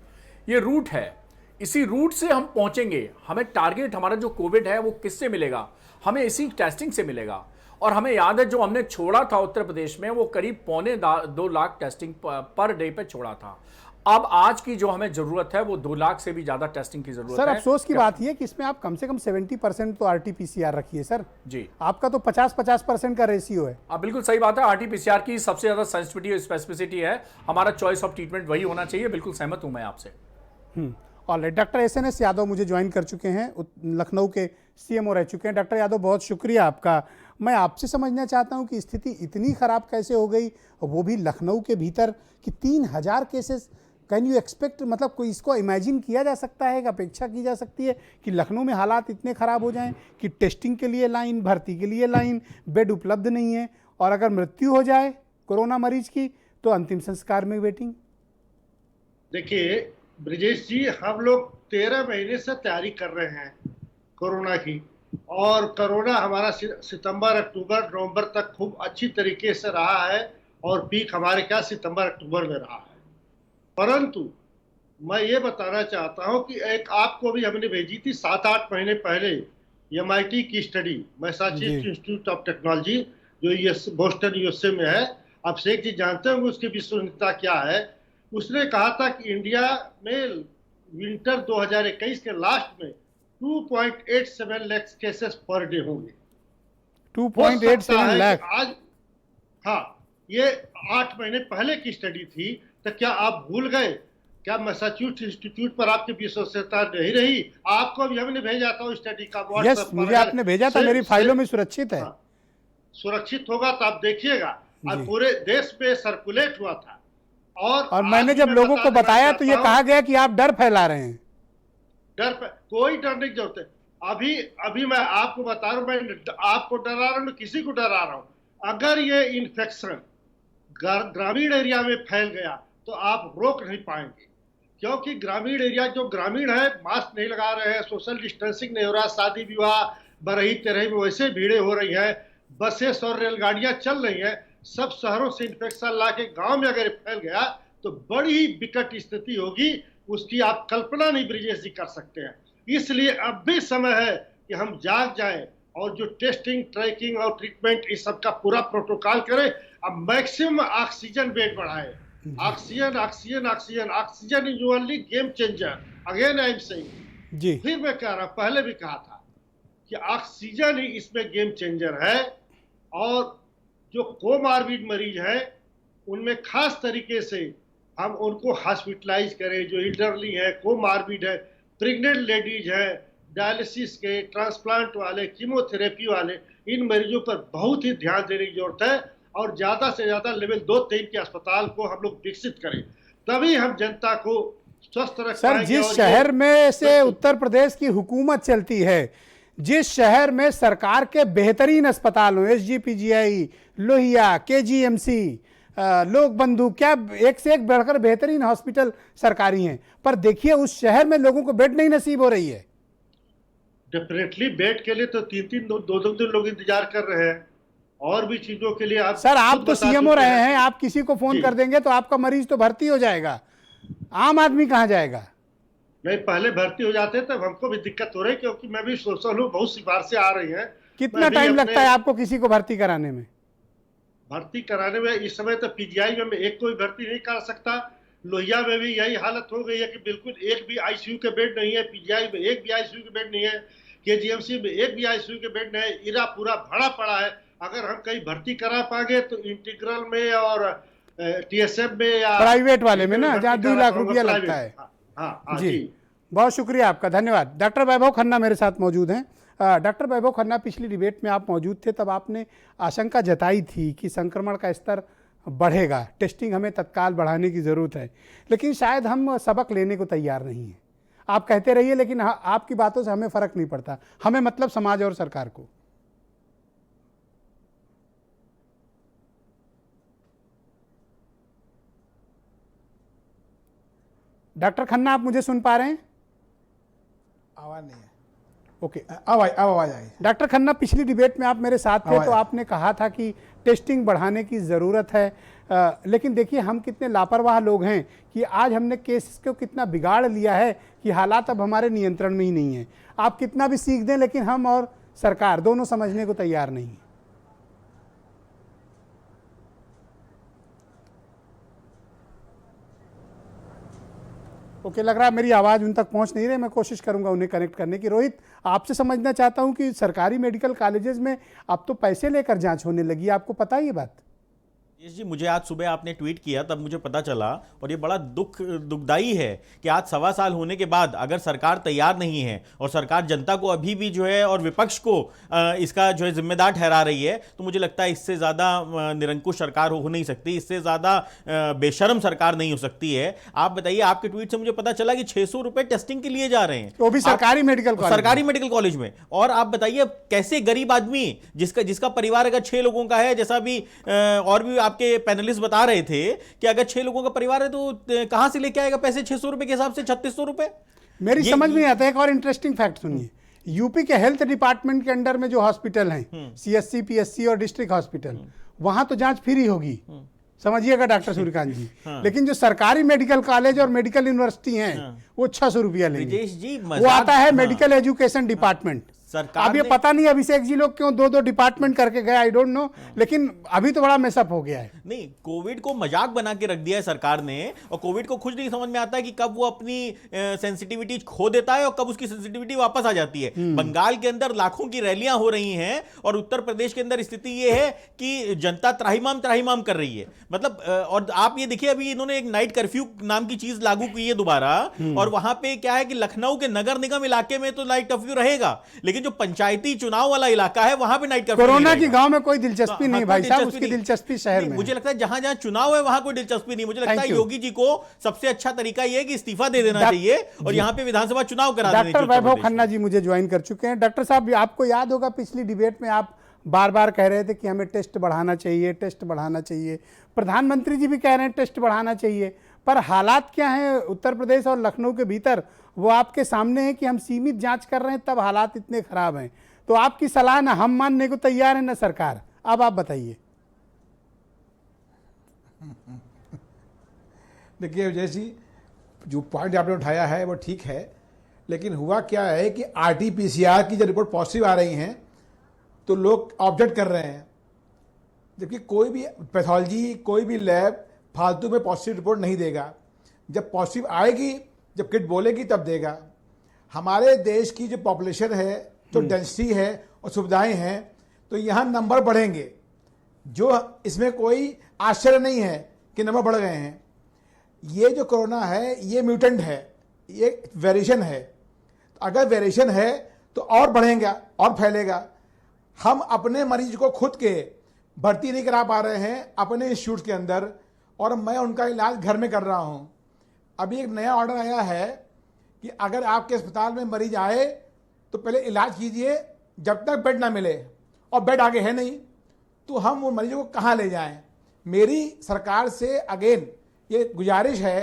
ये रूट है। इसी रूट से हम पहुंचेंगे। हमें टारगेट, हमारा जो कोविड है वो किससे मिलेगा? हमें इसी टेस्टिंग से मिलेगा। और हमें याद है जो हमने छोड़ा था उत्तर प्रदेश में, वो करीब 1.25 लाख टेस्टिंग पर डे पे छोड़ा था। अब आज की जो हमें जरूरत है वो 2 लाख से भी ज्यादा टेस्टिंग की जरूरत है। सर, अफसोस की बात यह है कि इसमें आप कम से कम 70% तो RT-PCR रखिए सर। जी, आपका तो 50% का रेशियो है। आप बिल्कुल सही बात है। RT-PCR की सबसे ज्यादा सेंसिटिविटी और स्पेसिफिसिटी है। हमारा चॉइस ऑफ ट्रीटमेंट वही होना चाहिए। बिल्कुल सहमत हूं मैं आपसे। ऑलराइट, डॉक्टर एसएनएस यादव मुझे ज्वाइन कर चुके हैं, लखनऊ के सीएमओ रह चुके हैं। डॉक्टर यादव बहुत शुक्रिया आपका। मैं आपसे समझना चाहता हूं कि स्थिति इतनी ख़राब कैसे हो गई, वो भी लखनऊ के भीतर कि 3000 केसेस। कैन यू एक्सपेक्ट, मतलब कोई इसको इमेजिन किया जा सकता है, अपेक्षा की जा सकती है कि लखनऊ में हालात इतने ख़राब हो जाएं कि टेस्टिंग के लिए लाइन, भर्ती के लिए लाइन, बेड उपलब्ध नहीं है, और अगर मृत्यु हो जाए कोरोना मरीज की तो अंतिम संस्कार में वेटिंग? देखिए ब्रिजेश जी, हम लोग 13 महीने से तैयारी कर रहे हैं कोरोना की, और कोरोना हमारा सितंबर, अक्टूबर, नवंबर तक खूब अच्छी तरीके से रहा है, और पीक हमारे क्या सितंबर, अक्टूबर में रहा है। परंतु मैं ये बताना चाहता हूं कि एक आपको भी हमने भेजी थी 7-8 महीने पहले MIT की study, Massachusetts institute of technology, जो बोस्टन USA में है। आप शेख जी जानते होंगे उसकी विश्वसनीयता क्या है। उसने कहा था कि इंडिया में विंटर 2021 के लास्ट में 2.87 लाख केसेस पर डे होंगे। 2.87 लाख आज, हाँ, ये 8 महीने पहले की स्टडी थी। तो क्या आप भूल गए? क्या मैसाचुसेट्स इंस्टीट्यूट पर आपकी विश्वसनीयता नहीं रही? आपको भी हमने भेजा था उस स्टडी का व्हाट्सएप पर। मुझे आपने भेजा था, मेरी फाइलों में सुरक्षित है। सुरक्षित होगा तो आप देखिएगा, और पूरे देश में सर्कुलेट हुआ था। और मैंने जब लोगों को बताया तो ये कहा गया कि आप डर फैला रहे हैं। कोई डरने की जरूरत है। अभी मैं आपको बता रहा हूं, मैं आपको डरा रहा हूं, किसी को डरा रहा हूं। अगर ये इन्फेक्शन ग्रामीण एरिया में फैल गया तो आप रोक नहीं पाएंगे, क्योंकि ग्रामीण एरिया जो ग्रामीण है, मास्क नहीं लगा रहे हैं, सोशल डिस्टेंसिंग नहीं हो रहा, शादी विवाह बरही तेरही में वैसे भीड़ें हो रही हैं, बसेस और रेलगाड़ियां चल रही हैं, सब शहरों से इन्फेक्शन ला के गाँव में अगर फैल गया तो बड़ी विकट स्थिति होगी। उसकी आप कल्पना नहीं ब्रिजेश जी कर सकते हैं। इसलिए अब भी समय है कि हम जाग जाएं और जो टेस्टिंग, ट्रैकिंग और ट्रीटमेंट इस सब का पूरा प्रोटोकॉल करें। अब मैक्सिमम ऑक्सीजन बेड बढ़ाए। Oxygen oxygen oxygen oxygen is only game changer. Again I am saying जी, फिर मैं कह रहा, पहले भी कहा था कि ऑक्सीजन ही इसमें गेम चेंजर है। और जो कोमार्बिड मरीज है उनमें खास तरीके से हम उनको हॉस्पिटलाइज करें, जो इल्डरली है, कोमार्बिड है, प्रेग्नेंट लेडीज है, डायलिसिस के, ट्रांसप्लांट वाले, कीमोथेरेपी वाले, इन मरीजों पर बहुत ही ध्यान देने की जरूरत है। और ज्यादा से ज्यादा लेवल 2-3 के अस्पताल को हम लोग विकसित करें, तभी हम जनता को स्वस्थ रख पाएंगे। सर, जिस शहर में से उत्तर प्रदेश की हुकूमत चलती है, जिस शहर में सरकार के बेहतरीन अस्पताल हो, SGPGI, लोहिया, KGMC, लोक बंधु, क्या एक से एक बढ़कर बेहतरीन हॉस्पिटल सरकारी हैं, पर देखिए उस शहर में लोगों को बेड नहीं नसीब हो रही है। डेफिनेटली बेड के लिए तो 3-3, 2-2 दिन लोग इंतजार कर रहे हैं, और भी चीजों के लिए। आप सर, आप तो सीएमओ रहे हैं, आप किसी को फोन कर देंगे तो आपका मरीज तो भर्ती हो जाएगा, आम आदमी कहां जाएगा? नहीं, पहले भर्ती हो जाते तब हमको भी दिक्कत हो रही, क्योंकि मैं भी सोशल हूँ, बहुत सिफारिशें आ रही हैं। कितना टाइम लगता है आपको किसी को भर्ती कराने में? भर्ती कराने में इस समय तो PGI में एक कोई भर्ती नहीं कर सकता। लोहिया में भी यही हालत हो गई है कि बिल्कुल एक भी ICU के बेड नहीं है, PGI में एक भी ICU के बेड नहीं है, KGMC में एक भी ICU के बेड नहीं है, इरा पूरा भरा पड़ा है। अगर हम कहीं भर्ती करा पाएंगे तो इंटीग्रल में और TSM में या प्राइवेट वाले में ना, जहाँ 2 लाख रुपया लगता है। हाँ जी, बहुत शुक्रिया आपका, धन्यवाद। डॉक्टर वैभव खन्ना मेरे साथ मौजूद हैं। डॉक्टर वैभव खन्ना, पिछली डिबेट में आप मौजूद थे, तब आपने आशंका जताई थी कि संक्रमण का स्तर बढ़ेगा, टेस्टिंग हमें तत्काल बढ़ाने की ज़रूरत है, लेकिन शायद हम सबक लेने को तैयार नहीं हैं। आप कहते रहिए, लेकिन आपकी बातों से हमें फ़र्क नहीं पड़ता, हमें मतलब समाज और सरकार को। डॉक्टर खन्ना, आप मुझे सुन पा रहे हैं? आवाज नहीं है। ओके, अब आवाज आई। डॉक्टर खन्ना, पिछली डिबेट में आप मेरे साथ थे, तो आपने कहा था कि टेस्टिंग बढ़ाने की ज़रूरत है, लेकिन देखिए हम कितने लापरवाह लोग हैं कि आज हमने केस को कितना बिगाड़ लिया है कि हालात अब हमारे नियंत्रण में ही नहीं है। आप कितना भी सीख दें, लेकिन हम और सरकार दोनों समझने को तैयार नहीं है। ओके, लग रहा है मेरी आवाज़ उन तक पहुंच नहीं रही, मैं कोशिश करूंगा उन्हें कनेक्ट करने की। रोहित, आपसे समझना चाहता हूं कि सरकारी मेडिकल कॉलेजेस में अब तो पैसे लेकर जांच होने लगी, आपको पता है ये बात? जी, मुझे आज सुबह आपने ट्वीट किया तब मुझे पता चला, और ये बड़ा दुखदाई है कि आज 1.25 साल होने के बाद अगर सरकार तैयार नहीं है और सरकार जनता को अभी भी जो है और विपक्ष को इसका जो है जिम्मेदार ठहरा रही है, तो मुझे लगता है इससे ज्यादा निरंकुश सरकार हो नहीं सकती, इससे ज्यादा बेशर्म सरकार नहीं हो सकती है। आप बताइए, आपके ट्वीट से मुझे पता चला कि 600 रुपए टेस्टिंग के लिए जा रहे हैं, वो भी सरकारी मेडिकल कॉलेज में। और आप बताइए कैसे गरीब आदमी जिसका परिवार अगर 6 लोगों का है, जैसा भी और भी आपके पैनलिस्ट बता रहे थे कि अगर 6 लोगों का परिवार है तो कहां से लेके आएगा पैसे 600 रुपए के हिसाब से 3600 रुपए? मेरी समझ में आता है। एक और इंटरेस्टिंग फैक्ट सुनिए, यूपी के हेल्थ डिपार्टमेंट के अंडर में जो हॉस्पिटल हैं, सीएससी, पीएससी और डिस्ट्रिक्ट हॉस्पिटल, वहां तो जांच फ्री होगी, समझिएगा डॉक्टर सूर्यकांत जी। लेकिन जो सरकारी मेडिकल कॉलेज और मेडिकल यूनिवर्सिटी हैं, वो 600 रुपया लेंगे। वो आता है मेडिकल एजुकेशन डिपार्टमेंट। अब ये पता नहीं अभिषेक जी लोग क्यों 2-2 डिपार्टमेंट करके गए, आई डोंट नो, लेकिन अभी तो बड़ा मेसअप हो गया है। नहीं, कोविड को मजाक बना के रख दिया है सरकार ने, और कोविड को खुद नहीं समझ में आता है कि कब वो अपनी सेंसिटिविटी खो देता है और कब उसकी सेंसिटिविटी वापस आ जाती है। बंगाल के अंदर लाखों की रैलियां हो रही हैं और उत्तर प्रदेश के अंदर स्थिति ये है कि जनता त्राहिमाम कर रही है। मतलब और आप ये देखिए, अभी इन्होंने एक नाइट कर्फ्यू नाम की चीज लागू की है दोबारा, और वहां पे क्या है कि लखनऊ के नगर निगम इलाके में तो नाइट कर्फ्यू रहेगा, लेकिन जो पंचायती चुनाव वाला इलाका है वहां पे नाइट कर्फ्यू। कोरोना की गांव में कोई दिलचस्पी नहीं भाई साहब, उसकी दिलचस्पी शहर में। मुझे लगता है जहां जहां चुनाव है वहां कोई दिलचस्पी नहीं। मुझे लगता है योगी जी को सबसे अच्छा तरीका यह है कि इस्तीफा दे देना चाहिए और यहां पे विधानसभा चुनाव करा देना चाहिए। डॉक्टर वैभव खन्ना जी मुझे ज्वाइन कर चुके हैं। डॉक्टर साहब, आपको याद होगा पिछली डिबेट में आप बार बार कह रहे थे कि हमें टेस्ट बढ़ाना चाहिए, टेस्ट बढ़ाना चाहिए। प्रधानमंत्री जी भी कह रहे हैं टेस्ट बढ़ाना चाहिए, पर हालात क्या हैं उत्तर प्रदेश और लखनऊ के भीतर, वो आपके सामने है कि हम सीमित जांच कर रहे हैं तब हालात इतने खराब हैं। तो आपकी सलाह ना हम मानने को तैयार है ना सरकार। अब आप बताइए। देखिए, जैसी जो पॉइंट आपने उठाया है वो ठीक है, लेकिन हुआ क्या है कि आरटीपीसीआर की जब रिपोर्ट पॉजिटिव आ रही हैं तो लोग ऑब्जेक्ट कर रहे हैं, जबकि कोई भी पैथोलॉजी, कोई भी लैब फालतू में पॉजिटिव रिपोर्ट नहीं देगा। जब पॉजिटिव आएगी, जब किट बोलेगी तब देगा। हमारे देश की जो पॉपुलेशन है, जो डेंसिटी है और सुविधाएं हैं, तो यहाँ नंबर बढ़ेंगे, जो इसमें कोई आश्चर्य नहीं है कि नंबर बढ़ गए हैं। ये जो कोरोना है ये म्यूटेंट है, ये वेरिएशन है। तो अगर वेरिएशन है तो और बढ़ेगा और फैलेगा। हम अपने मरीज को खुद के भर्ती नहीं करा पा रहे हैं अपने इंस्टीट्यूट के अंदर, और मैं उनका इलाज घर में कर रहा हूं। अभी एक नया ऑर्डर आया है कि अगर आपके अस्पताल में मरीज आए तो पहले इलाज कीजिए जब तक बेड ना मिले, और बेड आगे है नहीं तो हम वो मरीजों को कहाँ ले जाएं। मेरी सरकार से अगेन ये गुजारिश है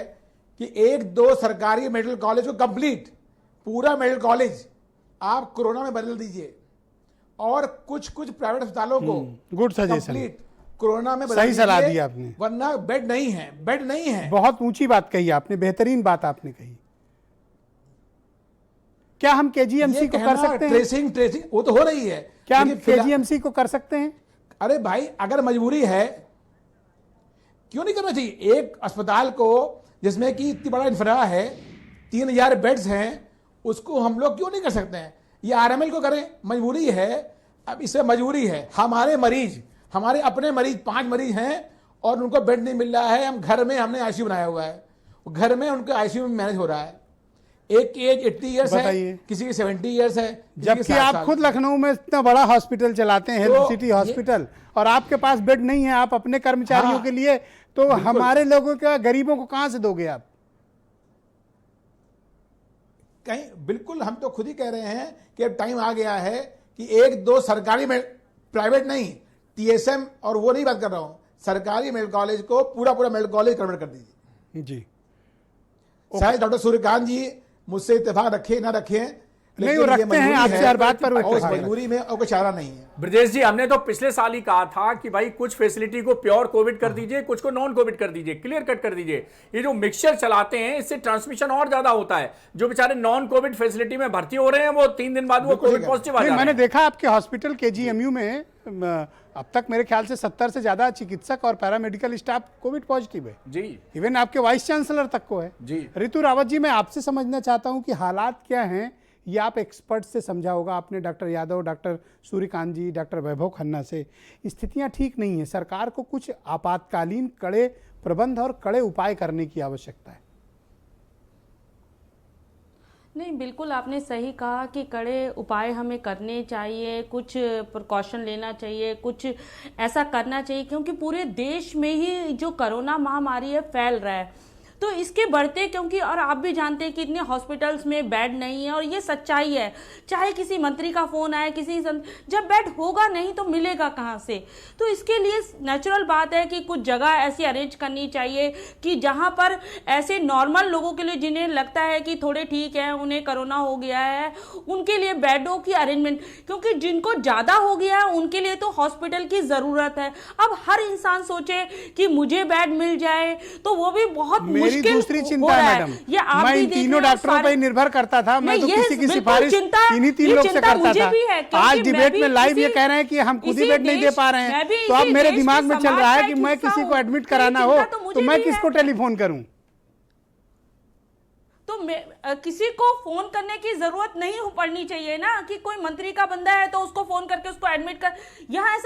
कि 1-2 सरकारी मेडिकल कॉलेज को कंप्लीट, पूरा मेडिकल कॉलेज आप कोरोना में बदल दीजिए, और कुछ प्राइवेट अस्पतालों को गुड सजेशन कंप्लीट कोरोना में बदल सही दीजिए, सलाह दी आपने, वरना बेड नहीं है। बहुत ऊंची बात कही आपने, बेहतरीन बात आपने कही। क्या हम केजीएमसी को कर सकते हैं? ट्रेसिंग वो तो हो रही है, क्या हम केजीएमसी को कर सकते हैं? अरे भाई, अगर मजबूरी है क्यों नहीं करना चाहिए। एक अस्पताल को जिसमें कि इतनी बड़ा इंफ्रा है, 3000 बेड्स हैं, उसको हम लोग क्यों नहीं कर सकते हैं? ये आरएमएल को करें, मजबूरी है। अब इसमें मजबूरी है, हमारे मरीज, हमारे अपने मरीज 5 मरीज हैं और उनको बेड नहीं मिल रहा है। हम घर में हमने आईसीयू बनाया हुआ है, घर में उनके आईसीयू में मैनेज हो रहा है। एक की एज 80 ईयर्स है, किसी की 70 ईयर्स है, जबकि आप खुद लखनऊ में इतना बड़ा हॉस्पिटल चलाते हैं, हेल्थ सिटी हॉस्पिटल, और आपके पास बेड नहीं है आप अपने कर्मचारियों के लिए, तो हमारे लोगों का, गरीबों को कहां से दोगे आप? कहीं बिल्कुल, हम तो खुद ही कह रहे हैं कि अब टाइम आ गया है कि 1-2 सरकारी में, प्राइवेट नहीं, टीएसएम और वो नहीं बात कर रहा हूं, सरकारी मेडिकल कॉलेज को पूरा मेडिकल कॉलेज कन्वर्ट कर दीजिए जी। शायद डॉक्टर सूर्यकांत जी मुझसे इत्तेफाक रखे ना रखे, नहीं वो रखते हैं, आपसे हर बात पर मजबूरी में और कोई चारा नहीं है। ब्रजेश जी, हमने तो पिछले साल ही कहा था कि भाई कुछ फैसिलिटी को प्योर कोविड कर दीजिए, कुछ को नॉन कोविड कर दीजिए, क्लियर कट कर दीजिए। ये जो मिक्सचर चलाते हैं इससे ट्रांसमिशन और ज्यादा होता है। जो बेचारे नॉन कोविड फैसिलिटी में भर्ती हो रहे हैं वो 3 दिन बाद वो कोविड पॉजिटिव आ जाते हैं। मैंने देखा आपके हॉस्पिटल केजीएमयू में अब तक मेरे ख्याल से 70 से ज्यादा चिकित्सक और पैरामेडिकल स्टाफ कोविड पॉजिटिव है जी। इवन आपके वाइस चांसलर तक को है जी। ऋतु रावत जी, मैं आपसे समझना चाहता हूं कि हालात क्या हैं ये आप एक्सपर्ट से समझा होगा आपने, डॉक्टर यादव, डॉक्टर सूर्यकांत जी, डॉक्टर वैभव खन्ना से। स्थितियां ठीक नहीं है, सरकार को कुछ आपातकालीन कड़े प्रबंध और कड़े उपाय करने की आवश्यकता है। नहीं, बिल्कुल आपने सही कहा कि कड़े उपाय हमें करने चाहिए, कुछ प्रिकॉशन लेना चाहिए, कुछ ऐसा करना चाहिए, क्योंकि पूरे देश में ही जो कोरोना महामारी है फैल रहा है। तो इसके बढ़ते, क्योंकि और आप भी जानते हैं कि इतने हॉस्पिटल्स में बेड नहीं है, और ये सच्चाई है। चाहे किसी मंत्री का फोन आए, जब बेड होगा नहीं तो मिलेगा कहाँ से? तो इसके लिए नेचुरल बात है कि कुछ जगह ऐसी अरेंज करनी चाहिए कि जहाँ पर ऐसे नॉर्मल लोगों के लिए, जिन्हें लगता है कि थोड़े ठीक है, उन्हें कोरोना हो गया है, उनके लिए बेडों की अरेंजमेंट, क्योंकि जिनको ज़्यादा हो गया है उनके लिए तो हॉस्पिटल की ज़रूरत है। अब हर इंसान सोचे कि मुझे बेड मिल जाए तो वो भी बहुत दूसरी चिंता है मैडम, मैं इन तीनों डॉक्टरों पर निर्भर करता था, मैं तो किसी की सिफारिश इन्हीं तीन लोग से करता था। आज डिबेट में लाइव ये कह रहे हैं कि हम खुद ही बेड नहीं दे पा रहे हैं, तो अब मेरे दिमाग में चल रहा है कि मैं किसी को एडमिट कराना हो तो मैं किसको टेलीफोन करूं? तो किसी को फोन करने की जरूरत नहीं पड़नी चाहिए ना, कि कोई मंत्री का बंदा है तो उसको फोन करके उसको एडमिट कर। यहाँ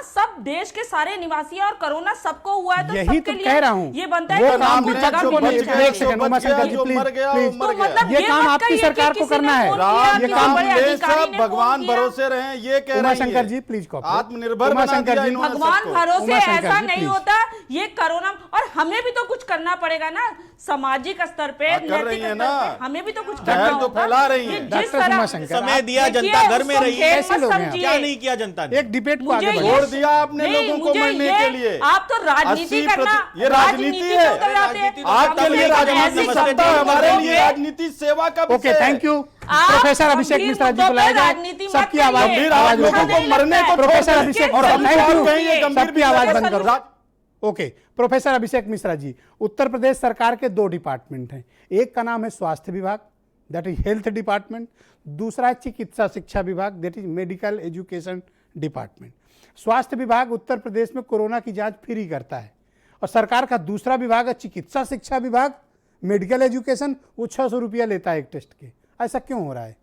सब देश के सारे निवासी है और कोरोना सबको हुआ है, तो यही तो कह रहा हूँ, ये बनता है कि ये काम आपकी सरकार को करना है, ये काम भगवान भरोसे रहे, ये कह रहे हैं। शंकर जी प्लीज, आत्मनिर्भर शंकर जी, भगवान भरोसे ऐसा नहीं होता ये कोरोना, और हमें भी तो कुछ करना पड़ेगा ना, सामाजिक स्तर पे, नैतिक स्तर पे हमें भी तो कुछ करना होगा। तो फैला रही है। जिस तरह समय दिया, जनता घर में रही है, क्या नहीं किया जनता ने? एक डिबेट को आगे छोड़ दिया आपने लोगों को मरने के लिए। आप तो राजनीति करना, ये राजनीति है, आपके लिए राजनीति सत्ता, हमारे लिए राजनीति सेवा का। Okay, thank you. Professor Abhishek Mishra ji को लाया जाए, सबकी आवाज, लोगों को मरने को। प्रोफेसर अभिषेक, सबकी आवाज बंद करो। ओके, प्रोफेसर अभिषेक मिश्रा जी, उत्तर प्रदेश सरकार के 2 डिपार्टमेंट हैं, एक का नाम है स्वास्थ्य विभाग, दैट इज हेल्थ डिपार्टमेंट, दूसरा है चिकित्सा शिक्षा विभाग, that is medical education department. स्वास्थ्य विभाग उत्तर प्रदेश में कोरोना की जांच फ्री करता है, और सरकार का दूसरा विभाग है चिकित्सा शिक्षा विभाग, मेडिकल एजुकेशन, वो 600 रुपया लेता है एक टेस्ट के। ऐसा क्यों हो रहा है?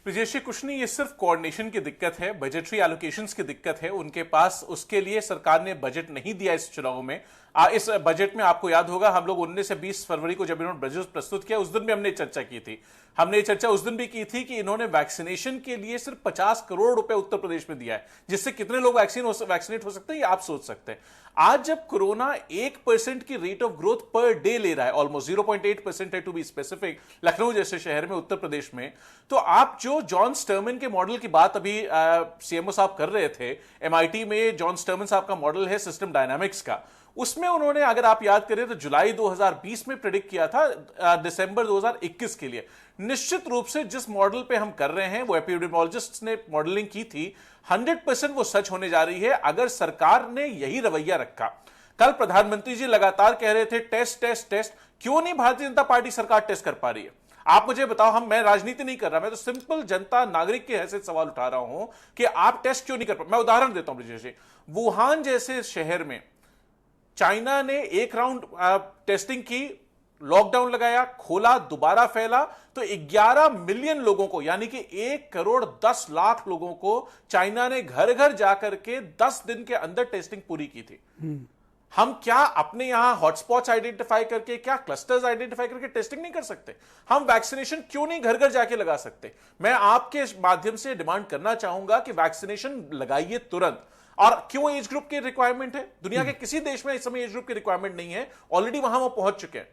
ब्रजेश जी, कुछ नहीं, ये सिर्फ कोऑर्डिनेशन की दिक्कत है, बजटरी एलोकेशंस की दिक्कत है उनके पास, उसके लिए सरकार ने बजट नहीं दिया इस चुनाव में। इस बजट में आपको याद होगा, हम लोग 19 से 20 फरवरी को जब इन्होंने बजट प्रस्तुत किया, उस दिन भी हमने चर्चा की थी। हमने ये चर्चा उस दिन भी की थी कि इन्होंने वैक्सीनेशन के लिए सिर्फ 50 करोड़ रुपए उत्तर प्रदेश में दिया है, जिससे कितने लोग वैक्सीनेट हो सकते हैं ये आप सोच सकते हैं। आज जब कोरोना 1% की rate of growth per day ले रहा है, ऑलमोस्ट 0.8% है टू बी स्पेसिफिक, लखनऊ जैसे शहर में उत्तर प्रदेश में, तो आप जो जॉन स्टर्मन के मॉडल की बात अभी सीएमओ साहब कर रहे थे, एमआईटी में जॉन स्टर्मन साहब का मॉडल है सिस्टम डायनामिक्स का, उसमें उन्होंने, अगर आप याद करें तो जुलाई 2020 में प्रेडिक्ट किया था दिसंबर 2021 के लिए। निश्चित रूप से जिस मॉडल पे हम कर रहे हैं, वो एपिडेमियोलॉजिस्ट्स ने मॉडलिंग की थी, 100% वो सच होने जा रही है अगर सरकार ने यही रवैया रखा। कल प्रधानमंत्री जी लगातार कह रहे थे टेस्ट टेस्ट टेस्ट, क्यों नहीं भारतीय जनता पार्टी सरकार टेस्ट कर पा रही है? आप मुझे बताओ, मैं राजनीति नहीं कर रहा, मैं तो सिंपल जनता नागरिक के हैसियत सवाल उठा रहा हूं कि आप टेस्ट क्यों नहीं कर पा। मैं उदाहरण देता हूं ब्रजेश जी, वुहान जैसे शहर में चाइना ने एक राउंड टेस्टिंग की, लॉकडाउन लगाया, खोला, दोबारा फैला, तो 11 मिलियन लोगों को, यानी कि 1 करोड़ 10 लाख लोगों को चाइना ने घर घर जाकर के 10 दिन के अंदर टेस्टिंग पूरी की थी। हम क्या अपने यहां हॉटस्पॉट्स आइडेंटिफाई करके, क्या क्लस्टर्स आइडेंटिफाई करके टेस्टिंग नहीं कर सकते? हम वैक्सीनेशन क्यों नहीं घर घर जाके लगा सकते? मैं आपके माध्यम से डिमांड करना चाहूंगा कि वैक्सीनेशन लगाइए तुरंत। और क्यों एज ग्रुप की रिक्वायरमेंट है? दुनिया के किसी देश में इस समय एज ग्रुप की रिक्वायरमेंट नहीं है, ऑलरेडी वहां वो पहुंच चुके हैं।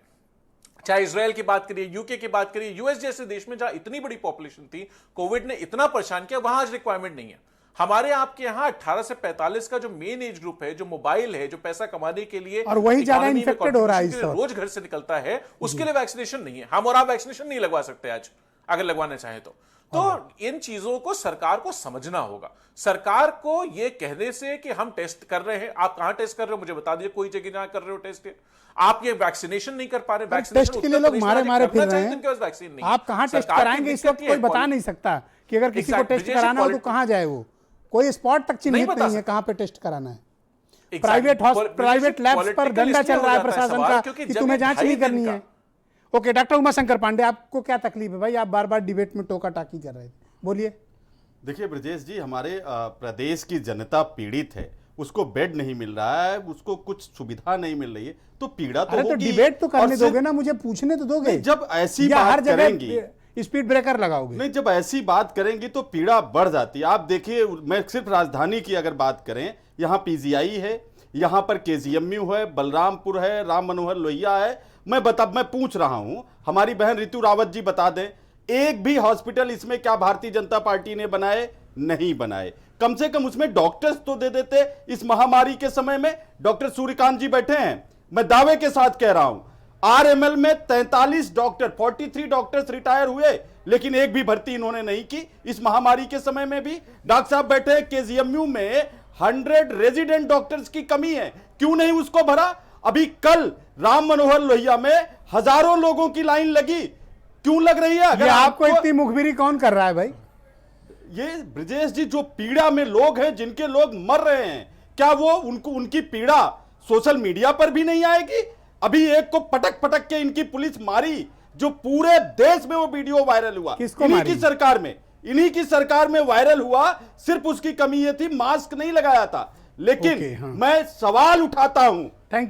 चाहे इजराइल की बात करिए, यूके की बात करिए, यूएस जैसे देश में जहां इतनी बड़ी पॉपुलेशन थी, कोविड ने इतना परेशान किया, वहां आज रिक्वायरमेंट नहीं है। हमारे आपके यहाँ 18 से 45 का जो मेन एज ग्रुप है, जो मोबाइल है, जो पैसा कमाने के लिए और वही ज्यादा इन्फेक्टेड हो रहा है, रोज घर से निकलता है, उसके लिए वैक्सीनेशन नहीं है। हम और आप वैक्सीनेशन नहीं लगवा सकते आज, अगर लगवाना चाहें तो इन चीजों को सरकार को समझना होगा। सरकार को यह कहने से कि हम टेस्ट कर रहे हैं, आप कहां टेस्ट कर रहे हो मुझे बता दीजिए, कोई जगह जहां कर रहे हो टेस्ट, आप ये वैक्सीनेशन नहीं कर पा रहे, वैक्सीनेशन टेस्ट के लिए लोग मारे मारे फिर रहे हैं, वैक्सीन नहीं, आप कहां टेस्ट कराएंगे इस वक्त कोई बता नहीं सकता कि अगर किसी को टेस्ट कराना हो तो कहां जाए, वो कोई स्पॉट तक चिन्हित नहीं है कहां पे टेस्ट कराना है। प्राइवेट लैब्स पर डंडा चल रहा है प्रशासन का कि तुम्हें जांच नहीं करनी है। ओके, डॉक्टर उमाशंकर पांडे, आपको क्या तकलीफ है भाई? आप बार बार डिबेट में टोका टाकी कर रहे थे, बोलिए। देखिए ब्रजेश जी, हमारे प्रदेश की जनता पीड़ित है, उसको बेड नहीं मिल रहा है, उसको कुछ सुविधा नहीं मिल रही है, तो पीड़ा तो होगी। तो डिबेट तो करने दोगे ना, मुझे पूछने तो दोगे। जब ऐसी बात करेंगी, स्पीड ब्रेकर लगाओगे? नहीं, जब ऐसी बात करेंगी तो पीड़ा बढ़ जाती है। आप देखिए, मैं सिर्फ राजधानी की अगर बात करें, यहाँ पीजीआई है, यहाँ पर केजीएमयू है, बलरामपुर है, राम मनोहर लोहिया है। मैं पूछ रहा हूं, हमारी बहन ऋतु रावत जी बता दें, एक भी हॉस्पिटल इसमें क्या भारतीय जनता पार्टी ने बनाए? नहीं बनाए। कम से कम उसमें डॉक्टर्स तो दे देते। इस महामारी के समय में डॉक्टर सूर्यकांत जी बैठे हैं, मैं दावे के साथ कह रहा हूं, आरएमएल में 43 डॉक्टर, 43 डॉक्टर्स रिटायर हुए, लेकिन एक भी भर्ती इन्होंने नहीं की। इस महामारी के समय में भी डॉक्टर साहब बैठे हैं। केजीएमयू में 100 रेजिडेंट डॉक्टर्स की कमी है, क्यों नहीं उसको भरा? अभी कल राम मनोहर लोहिया में हजारों लोगों की लाइन लगी, क्यों लग रही है? अगर आपको इतनी मुखबिरी कौन कर रहा है भाई? ये ब्रजेश जी, जो पीड़ा में लोग हैं, जिनके लोग मर रहे हैं, क्या वो उनकी पीड़ा सोशल मीडिया पर भी नहीं आएगी? अभी एक को पटक पटक के इनकी पुलिस मारी, जो पूरे देश में वो वीडियो वायरल हुआ, इन्हीं की सरकार में वायरल हुआ। सिर्फ उसकी कमी ये थी, मास्क नहीं लगाया था। लेकिन मैं सवाल उठाता हूं,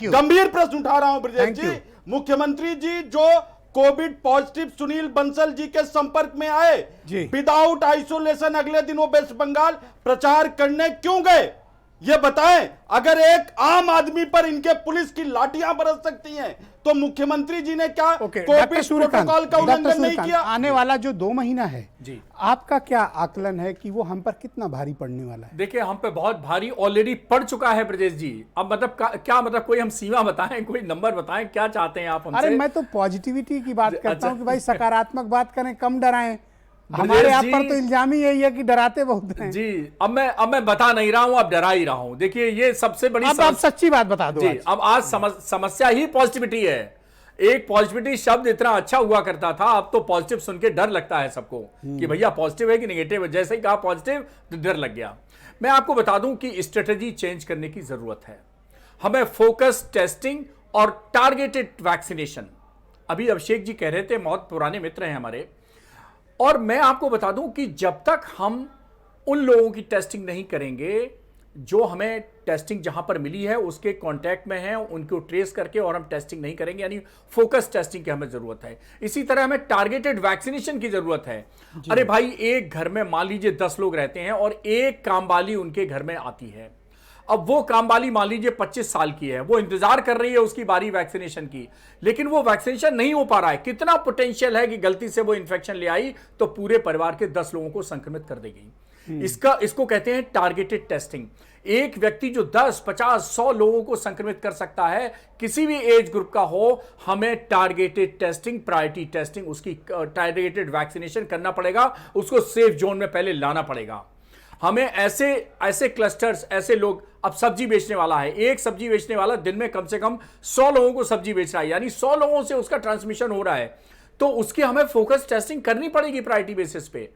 गंभीर प्रश्न उठा रहा हूं ब्रजेश जी, मुख्यमंत्री जी जो कोविड पॉजिटिव सुनील बंसल जी के संपर्क में आए, विदाउट आइसोलेशन अगले दिन वो वेस्ट बंगाल प्रचार करने क्यों गए? ये बताएं। अगर एक आम आदमी पर इनके पुलिस की लाठियां बरस सकती हैं, तो मुख्यमंत्री जी ने क्या कोविड प्रोटोकॉल का उल्लंघन नहीं किया? आने वाला जो 2 महीना है जी, आपका क्या आकलन है कि वो हम पर कितना भारी पड़ने वाला है? देखिए, हम पे बहुत भारी ऑलरेडी पड़ चुका है ब्रजेश जी। अब मतलब क्या मतलब, कोई हम सीमा बताएं, कोई नंबर बताएं, क्या चाहते हैं आप हमसे? अरे मैं तो पॉजिटिविटी की बात करता हूँ कि भाई सकारात्मक बात करें, कम डराएं। हमारे आप पर तो इल्जाम ही यही है कि डराते बहुत हैं। जी, अब मैं बता नहीं रहा हूं, अब डरा ही रहा हूं। देखिए, ये सबसे बड़ी अब आप सच्ची बात बता दो। जी, अब आज समस्या ही पॉजिटिविटी है। एक पॉजिटिविटी शब्द इतना अच्छा हुआ करता था, अब तो पॉजिटिव सुन के डर लगता है सबको कि भैया पॉजिटिव है कि नेगेटिव है। जैसे ही कहा पॉजिटिव तो डर लग गया। मैं आपको बता दूं कि स्ट्रेटेजी चेंज करने की जरूरत है। हमें फोकस टेस्टिंग और टारगेटेड वैक्सीनेशन, अभी अभिषेक जी कह रहे थे, बहुत पुराने मित्र हैं हमारे, और मैं आपको बता दूं कि जब तक हम उन लोगों की टेस्टिंग नहीं करेंगे जो हमें टेस्टिंग जहां पर मिली है उसके कांटेक्ट में हैं, उनको ट्रेस करके, और हम टेस्टिंग नहीं करेंगे, यानी फोकस टेस्टिंग की हमें जरूरत है। इसी तरह हमें टारगेटेड वैक्सीनेशन की जरूरत है। अरे भाई, एक घर में मान लीजिए 10 लोग रहते हैं और एक कामवाली उनके घर में आती है। अब वो कामवाली मान लीजिए 25 साल की है, वो इंतजार कर रही है उसकी बारी वैक्सीनेशन की, लेकिन वो वैक्सीनेशन नहीं हो पा रहा है। कितना पोटेंशियल है कि गलती से वो इन्फेक्शन ले आई तो पूरे परिवार के 10 लोगों को संक्रमित कर देगी। इसको कहते हैं टारगेटेड टेस्टिंग। एक व्यक्ति जो 10, 50, 100 लोगों को संक्रमित कर सकता है, किसी भी एज ग्रुप का हो, हमें टारगेटेड टेस्टिंग, प्रायोरिटी टेस्टिंग, उसकी टारगेटेड वैक्सीनेशन करना पड़ेगा, उसको सेफ जोन में पहले लाना पड़ेगा। हमें ऐसे क्लस्टर्स, ऐसे लोग, अब सब्जी बेचने वाला है, एक सब्जी बेचने वाला दिन में कम से कम 100 लोगों को सब्जी बेच रहा है, यानी 100 लोगों से उसका ट्रांसमिशन हो रहा है, तो उसकी हमें फोकस टेस्टिंग करनी पड़ेगी प्रायोरिटी बेसिस पे।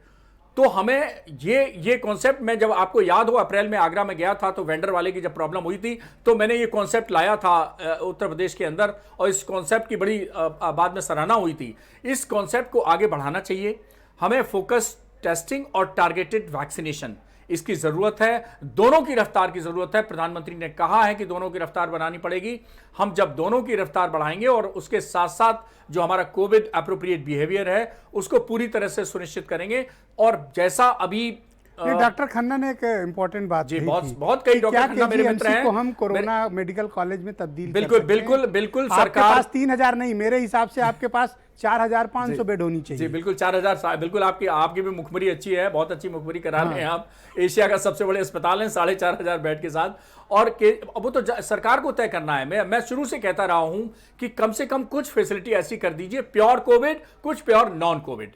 तो हमें ये कॉन्सेप्ट, मैं जब आपको याद हो अप्रैल में आगरा में गया था तो वेंडर वाले की जब प्रॉब्लम हुई थी तो मैंने ये कॉन्सेप्ट लाया था उत्तर प्रदेश के अंदर, और इस कॉन्सेप्ट की बड़ी बाद में सराहना हुई थी। इस कॉन्सेप्ट को आगे बढ़ाना चाहिए। हमें फोकस टेस्टिंग और टारगेटेड वैक्सीनेशन, इसकी जरूरत है। दोनों की रफ्तार की जरूरत है। प्रधानमंत्री ने कहा है कि दोनों की रफ्तार बढ़ानी पड़ेगी। हम जब दोनों की रफ्तार बढ़ाएंगे और उसके साथ साथ जो हमारा कोविड एप्रोप्रिएट बिहेवियर है उसको पूरी तरह से सुनिश्चित करेंगे, और जैसा अभी डॉक्टर खन्ना ने एक इंपॉर्टेंट बात जी, बहुत कई डॉक्टर खन्ना मेरे मित्र हैं, को हम कोरोना मेडिकल कॉलेज में तब्दील बिल्कुल सरकार, आपके पास 3000 नहीं, मेरे हिसाब से आपके पास 4500 बेड होनी चाहिए। जी बिल्कुल, 4000, बिल्कुल। आपकी भी मुखबरी अच्छी है, बहुत अच्छी मुखबरी करा रहे हैं आप। एशिया का सबसे बड़े अस्पताल है 4500 बेड के साथ, और वो तो सरकार को तय करना है। मैं शुरू से कहता रहा हूं कि कम से कम कुछ फैसिलिटी ऐसी कर दीजिए, प्योर कोविड, कुछ प्योर नॉन कोविड।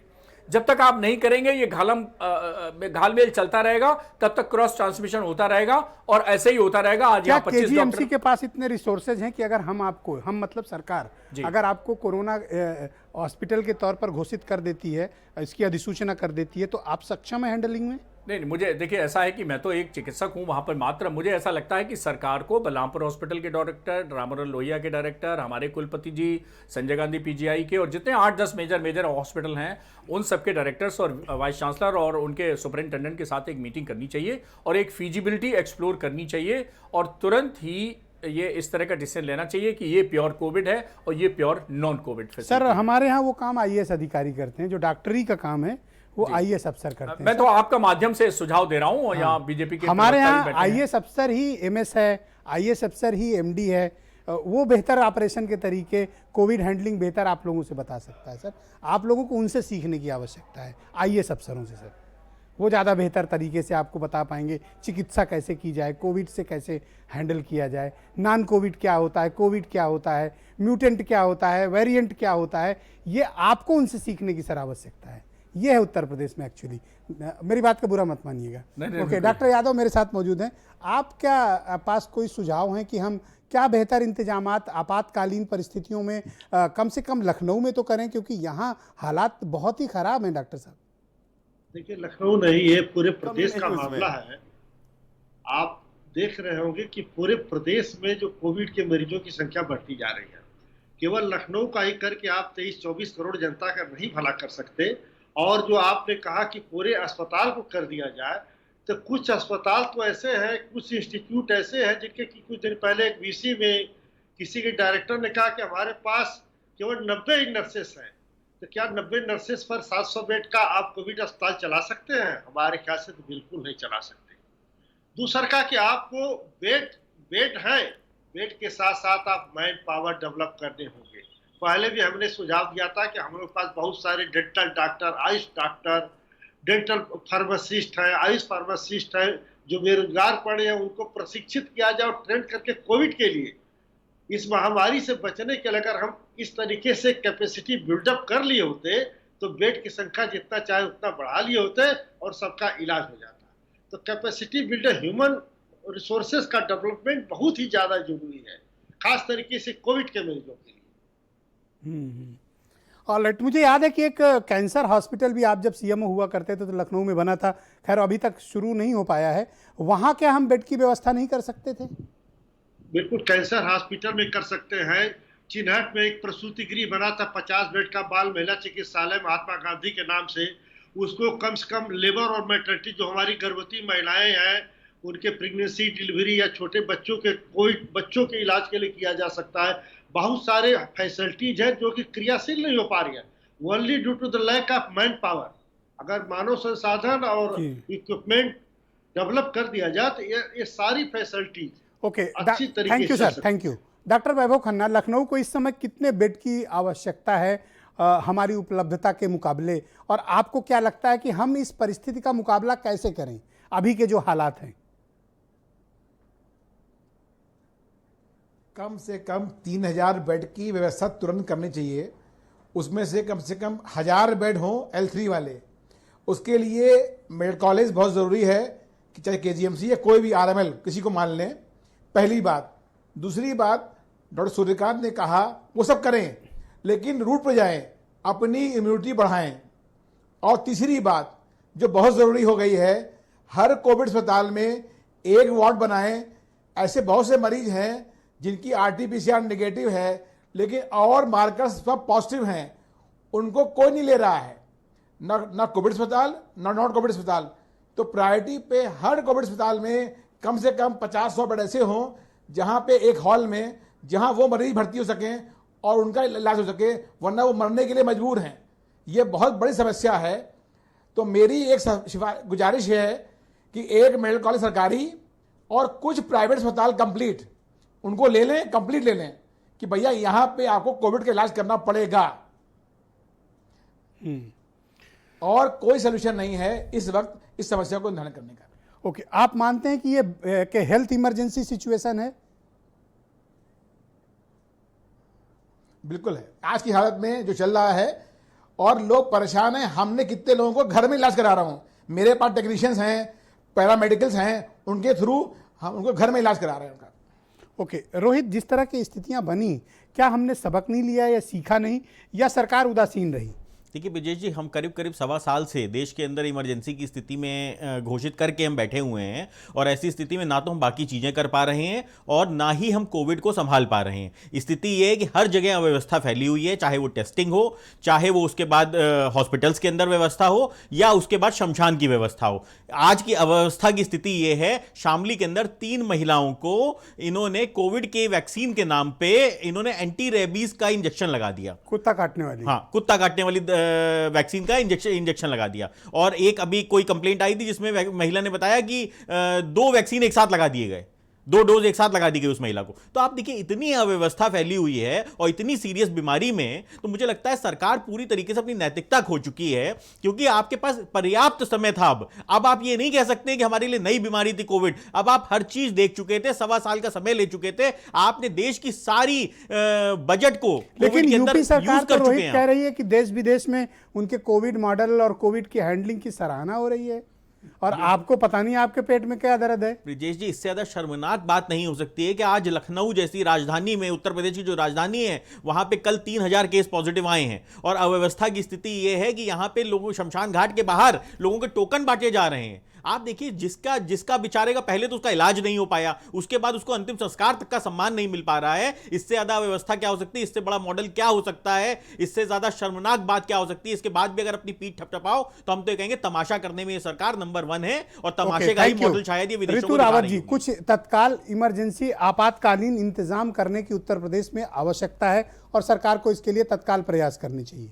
जब तक आप नहीं करेंगे, ये घालमेल चलता रहेगा, तब तक क्रॉस ट्रांसमिशन होता रहेगा, और ऐसे ही होता रहेगा। आज यहाँ 25 केजीएमसी के पास इतने रिसोर्सेज हैं कि अगर हम मतलब सरकार अगर आपको कोरोना हॉस्पिटल के तौर पर घोषित कर देती है, इसकी अधिसूचना कर देती है, तो आप सक्षम है हैंडलिंग में? नहीं, मुझे देखिए ऐसा है कि मैं तो एक चिकित्सक हूं वहां पर, मात्र मुझे ऐसा लगता है कि सरकार को बलरामपुर हॉस्पिटल के डायरेक्टर, राममनोहर लोहिया के डायरेक्टर, हमारे कुलपति जी, संजय गांधी पीजीआई के, और जितने 8-10 मेजर हॉस्पिटल हैं उन सबके डायरेक्टर्स और वाइस चांसलर और उनके सुपरिंटेंडेंट के साथ एक मीटिंग करनी चाहिए और एक फीजिबिलिटी एक्सप्लोर करनी चाहिए और तुरंत ही ये इस तरह का डिसीजन लेना चाहिए कि ये प्योर कोविड है और ये प्योर नॉन कोविड। सर हमारे यहाँ वो काम आईएएस अधिकारी करते हैं, जो डॉक्टरी का काम है वो आईएएस अफसर करते हैं। मैं तो आपका माध्यम से सुझाव दे रहा हूं। यहाँ बीजेपी के हमारे यहाँ आईएएस अफसर ही एमएस है, आईएएस अफसर ही एमडी है, वो बेहतर ऑपरेशन के तरीके, कोविड हैंडलिंग बेहतर आप लोगों से बता सकता है। सर आप लोगों को उनसे सीखने की आवश्यकता है, आईएएस अफसरों से। सर वो ज़्यादा बेहतर तरीके से आपको बता पाएंगे चिकित्सा कैसे की जाए, कोविड से कैसे हैंडल किया जाए, नॉन कोविड क्या होता है, कोविड क्या होता है, म्यूटेंट क्या होता है, वेरिएंट क्या होता है, ये आपको उनसे सीखने की सर आवश्यकता है। ये है उत्तर प्रदेश में एक्चुअली। मेरी बात का बुरा मत मानिएगा। ओके, डॉक्टर यादव मेरे साथ मौजूद हैं। आप क्या पास कोई सुझाव हैं कि हम क्या बेहतर इंतजामात आपातकालीन परिस्थितियों में कम से कम लखनऊ में तो करें, क्योंकि यहाँ हालात बहुत ही खराब हैं डॉक्टर साहब। देखिए लखनऊ नहीं, ये पूरे प्रदेश का मामला है। आप देख रहे होंगे कि पूरे प्रदेश में जो कोविड के मरीजों की संख्या बढ़ती जा रही है। केवल लखनऊ का ही करके आप 23-24 करोड़ जनता का नहीं भला कर सकते। और जो आपने कहा कि पूरे अस्पताल को कर दिया जाए, तो कुछ अस्पताल तो ऐसे हैं, कुछ इंस्टीट्यूट ऐसे हैं जिनके कि कुछ दिन पहले एक वीसी में किसी के डायरेक्टर ने कहा कि हमारे पास केवल 90 नर्सेस हैं। तो क्या 90 नर्सेस पर 700 बेड का आप कोविड अस्पताल चला सकते हैं? हमारे ख्याल से तो बिल्कुल नहीं चला सकते। दूसरा कि आपको बेड है, बेड के साथ साथ आप मैन पावर डेवलप करने होंगे। पहले भी हमने सुझाव दिया था कि हम लोग के पास बहुत सारे dental doctor, Ayush doctor, dental pharmacist है, आयुष फार्मासिस्ट है, जो बेरोजगार पड़े हैं उनको प्रशिक्षित किया जाए और ट्रेन करके कोविड के लिए, इस महामारी से बचने के लिए अगर हम इस तरीके से कैपेसिटी बिल्डअप कर लिए होते तो बेड की संख्या जितना चाहे उतना बढ़ा लिए होते और सबका इलाज हो जाता। तो कैपेसिटी बिल्डर, ह्यूमन रिसोर्सेज का डेवलपमेंट बहुत ही ज्यादा जरूरी है, खास तरीके से कोविड के मरीजों के लिए। ऑलराइट, मुझे याद है कि एक कैंसर हॉस्पिटल भी आप जब सीएम हुआ करते थे तो लखनऊ में बना था, खैर अभी तक शुरू नहीं हो पाया है। वहां क्या हम बेड की व्यवस्था नहीं कर सकते थे? बिल्कुल, कैंसर हॉस्पिटल में कर सकते हैं। चिन्हट में एक प्रसूति गृह बना था 50 बेड का, बाल महिला चिकित्सालय महात्मा गांधी के नाम से। उसको कम से कम लेबर और मैटरनिटी, जो हमारी गर्भवती महिलाएं हैं उनके प्रेगनेंसी, डिलीवरी या छोटे बच्चों के कोविड बच्चों के इलाज के लिए किया जा सकता है। बहुत सारे फैसिलिटीज हैं जो कि क्रियाशील नहीं हो पा रही है, only due to the lack of manpower. अगर मानव संसाधन और इक्विपमेंट डेवलप कर दिया जाए तो ये सारी फैसिलिटीज अच्छी तरीके से। Thank you sir, thank you. Doctor Vaibhav Khanna, Lucknow को इस समय कितने बेड की आवश्यकता है हमारी उपलब्धता के मुकाबले, और आपको क्या लगता है कि हम इस परिस्थिति का मुकाबला कैसे करें अभी के जो हालात हैं? कम से कम 3000 बेड की व्यवस्था तुरंत करनी चाहिए। उसमें से कम 1000 बेड हों L3 वाले। उसके लिए मेडिकल कॉलेज बहुत ज़रूरी है, कि चाहे KGMC या कोई भी RML किसी को मान लें, पहली बात। दूसरी बात, डॉक्टर सूर्यकांत ने कहा वो सब करें, लेकिन रूट पर जाएं, अपनी इम्यूनिटी बढ़ाएं। और तीसरी बात जो बहुत ज़रूरी हो गई है, हर कोविड अस्पताल में एक वार्ड बनाएं। ऐसे बहुत से मरीज हैं जिनकी RT-PCR नेगेटिव है लेकिन और मार्कर्स सब पॉजिटिव हैं, उनको कोई नहीं ले रहा है, ना कोविड अस्पताल ना नॉन कोविड अस्पताल। तो प्रायोरिटी पे हर कोविड अस्पताल में कम से कम 50-100 बेड ऐसे हों जहां पे एक हॉल में, जहां वो मरीज भर्ती हो सकें और उनका इलाज हो सके, वरना वो मरने के लिए मजबूर हैं। ये बहुत बड़ी समस्या है। तो मेरी एक गुजारिश है कि एक मेडिकल कॉलेज सरकारी और कुछ प्राइवेट अस्पताल कंप्लीट उनको ले लें, कंप्लीट ले लें कि भैया यहाँ पे आपको कोविड का इलाज करना पड़ेगा। और कोई सोल्यूशन नहीं है इस वक्त इस समस्या को निदान करने का। ओके, आप मानते हैं कि ये हेल्थ इमरजेंसी सिचुएशन है? बिल्कुल है। आज की हालत में जो चल रहा है और लोग परेशान हैं। हमने कितने लोगों को घर में इलाज करा रहा हूं, मेरे पास टेक्नीशियंस हैं, पैरामेडिकल्स हैं, उनके थ्रू हम उनको घर में इलाज करा रहे हैं उनका। ओके, रोहित, जिस तरह की स्थितियां बनी, क्या हमने सबक नहीं लिया या सीखा नहीं, या सरकार उदासीन रही? देखिए ब्रजेश जी, हम करीब करीब 1.25 साल से देश के अंदर इमरजेंसी की स्थिति में घोषित करके हम बैठे हुए हैं, और ऐसी स्थिति में ना तो हम बाकी चीजें कर पा रहे हैं और ना ही हम कोविड को संभाल पा रहे हैं। स्थिति ये है कि हर जगह अव्यवस्था फैली हुई है, चाहे वो टेस्टिंग हो, चाहे वो उसके बाद हॉस्पिटल्स के अंदर व्यवस्था हो, या उसके बाद शमशान की व्यवस्था हो। आज की अव्यवस्था की स्थिति ये है, शामली के अंदर 3 महिलाओं को इन्होंने कोविड के वैक्सीन के नाम पे इन्होंने एंटी रेबीज का इंजेक्शन लगा दिया, कुत्ता काटने वाली, हाँ कुत्ता काटने वाली वैक्सीन का इंजेक्शन लगा दिया। और एक अभी कोई कंप्लेंट आई थी जिसमें महिला ने बताया कि 2 वैक्सीन एक साथ लगा दिए गए, 2 डोज एक साथ लगा दी गई उस महिला को। तो आप देखिए इतनी अव्यवस्था फैली हुई है और इतनी सीरियस बीमारी में, तो मुझे लगता है सरकार पूरी तरीके से अपनी नैतिकता खो चुकी है, क्योंकि आपके पास पर्याप्त समय था। अब आप ये नहीं कह सकते कि हमारे लिए नई बीमारी थी कोविड। अब आप हर चीज देख चुके थे, 1.25 साल का समय ले चुके थे, आपने देश की सारी बजट को लेकिन यूपी सरकार तो रोहित कह रही है कि देश विदेश में उनके कोविड मॉडल और कोविड की हैंडलिंग की सराहना हो रही है, और आपको पता नहीं आपके पेट में क्या दर्द है। ब्रिजेश जी, इससे ज्यादा शर्मनाक बात नहीं हो सकती है कि आज लखनऊ जैसी राजधानी में, उत्तर प्रदेश की जो राजधानी है, वहां पे कल 3000 केस पॉजिटिव आए हैं, और अव्यवस्था की स्थिति यह है कि यहां पे लोगों, शमशान घाट के बाहर लोगों के टोकन बांटे जा रहे हैं। आप देखिए, जिसका बेचारे का पहले तो उसका इलाज नहीं हो पाया, उसके बाद उसको अंतिम संस्कार तक का सम्मान नहीं मिल पा रहा है। इससे ज्यादा व्यवस्था क्या हो सकती है? इससे बड़ा मॉडल क्या हो सकता है? इससे ज्यादा शर्मनाक बात क्या हो सकती है? इसके बाद भी अगर अपनी पीठ थपथपाओ तो हम तो कहेंगे तमाशा करने में ये सरकार नंबर 1 है, और तमाशे का ही मॉडल शायद ये विदेशों को रावत जी, कुछ तत्काल इमरजेंसी आपातकालीन इंतजाम करने की उत्तर प्रदेश में आवश्यकता है और सरकार को इसके लिए तत्काल प्रयास करने चाहिए।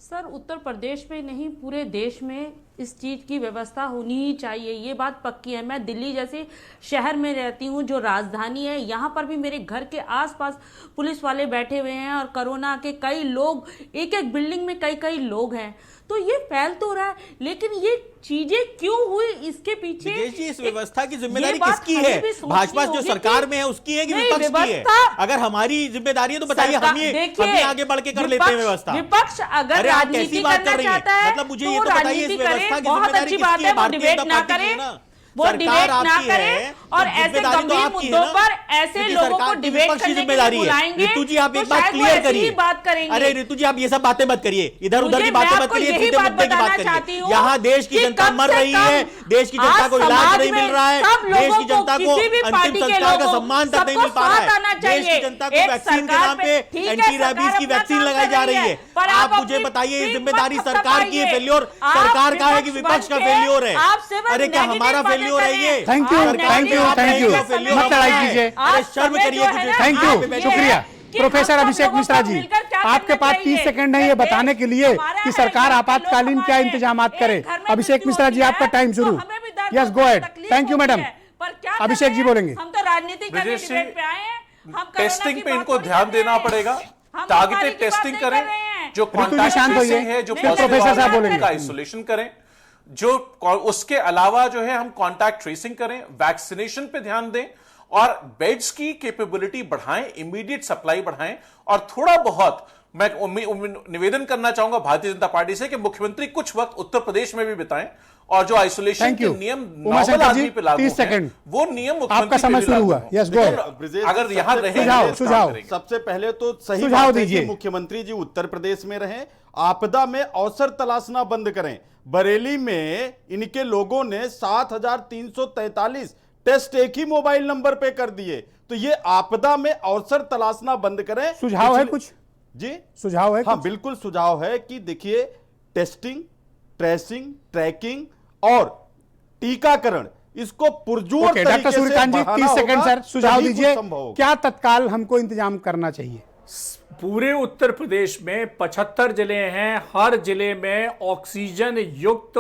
सर, उत्तर प्रदेश में नहीं, पूरे देश में इस चीज़ की व्यवस्था होनी ही चाहिए, ये बात पक्की है। मैं दिल्ली जैसे शहर में रहती हूँ जो राजधानी है, यहाँ पर भी मेरे घर के आसपास पुलिस वाले बैठे हुए हैं, और कोरोना के कई लोग, एक एक बिल्डिंग में कई लोग हैं। तो ये फैल तो रहा है, लेकिन ये चीजें क्यों हुई, इसके पीछे जी इस व्यवस्था की जिम्मेदारी किसकी है? भाजपा जो सरकार में है उसकी है कि विपक्ष की है? अगर हमारी जिम्मेदारी है तो बताइए, हम आगे बढ़ के कर लेते हैं व्यवस्था। विपक्ष अगर राजनीति करना चाहता है, मतलब मुझे ये तो बताइए, इस व्यवस्था की जिम्मेदारी किसकी है? भारतीय जनता पार्टी की है, वो डिबेट ना करें, और ऐसे गंभीर मुद्दों पर ऐसे लोगों को डिबेट करने के लिए बुलाएंगे। ऋतु जी, आप एक बात क्लियर करिए, बात करेंगे। अरे ऋतु जी, आप ये सब बातें मत करिए, इधर उधर की बातें मत करिए, सीधे मुद्दे की बात करिए। यहाँ देश की जनता मर रही है, देश की जनता को इलाज नहीं मिल रहा है, देश की जनता को अंतिम संस्कार का सम्मान तक नहीं मिल पा रहा है, देश की जनता को वैक्सीन के नाम पे एंटी रेबीज की वैक्सीन लगाई जा रही है। आप मुझे बताइए, जिम्मेदारी सरकार की है, फेल्योर सरकार का है कि विपक्ष का फेल्योर है? अरे क्या हमारा फेल्योर है ये? थैंक यू मत लड़ाई कीजिए, शर्म करिए। थैंक यू, शुक्रिया। प्रोफेसर अभिषेक मिश्रा जी, आपके पास 30 सेकंड है ये बताने के लिए कि सरकार आपातकालीन क्या इंतजाम करे। अभिषेक मिश्रा जी, आपका टाइम शुरू। Yes, go ahead. Thank you madam. Abhishek ji बोलेंगे। हम तो राजनीति करने डिबेट पे आए हैं, टेस्टिंग पे इनको ध्यान देना पड़ेगा, टारगेटेड टेस्टिंग करें, जो कॉन्टैक्ट ट्रेसिंग है, जो प्रोफेसर साहब बोलेंगे, का आइसोलेशन करें, जो उसके अलावा जो है हम कॉन्टैक्ट ट्रेसिंग करें, वैक्सीनेशन पे ध्यान दें, और बेड्स की कैपेबिलिटी बढ़ाएं, इमीडिएट सप्लाई बढ़ाएं, और थोड़ा बहुत मैं निवेदन करना चाहूंगा भारतीय जनता पार्टी से कि मुख्यमंत्री कुछ वक्त उत्तर प्रदेश में भी बिताएं, और जो आइसोलेशन के नियम नॉर्मल आदमी पे लागू हैं, वो नियम आपका समय शुरू हुआ। यस, गो अगर यहां रहे, सुझाव सबसे पहले तो सही सुझाव बात है दीजिए। कि मुख्यमंत्री जी उत्तर प्रदेश में रहें, आपदा में अवसर तलाशना बंद करें। बरेली में इनके लोगों ने 7343 टेस्ट एक ही मोबाइल नंबर पे कर दिए, तो ये आपदा में अवसर तलाशना बंद करें। सुझाव है कुछ जी? सुझाव है? हाँ, बिल्कुल सुझाव है कि देखिए, टेस्टिंग, ट्रेसिंग, ट्रैकिंग और टीकाकरण, इसको पुरजोर तरीके से डॉक्टर सूर्यकांत जी, 30 सेकंड सर, सुझाव दीजिए, क्या तत्काल हमको इंतजाम करना चाहिए? पूरे उत्तर प्रदेश में 75 जिले हैं, हर जिले में ऑक्सीजन युक्त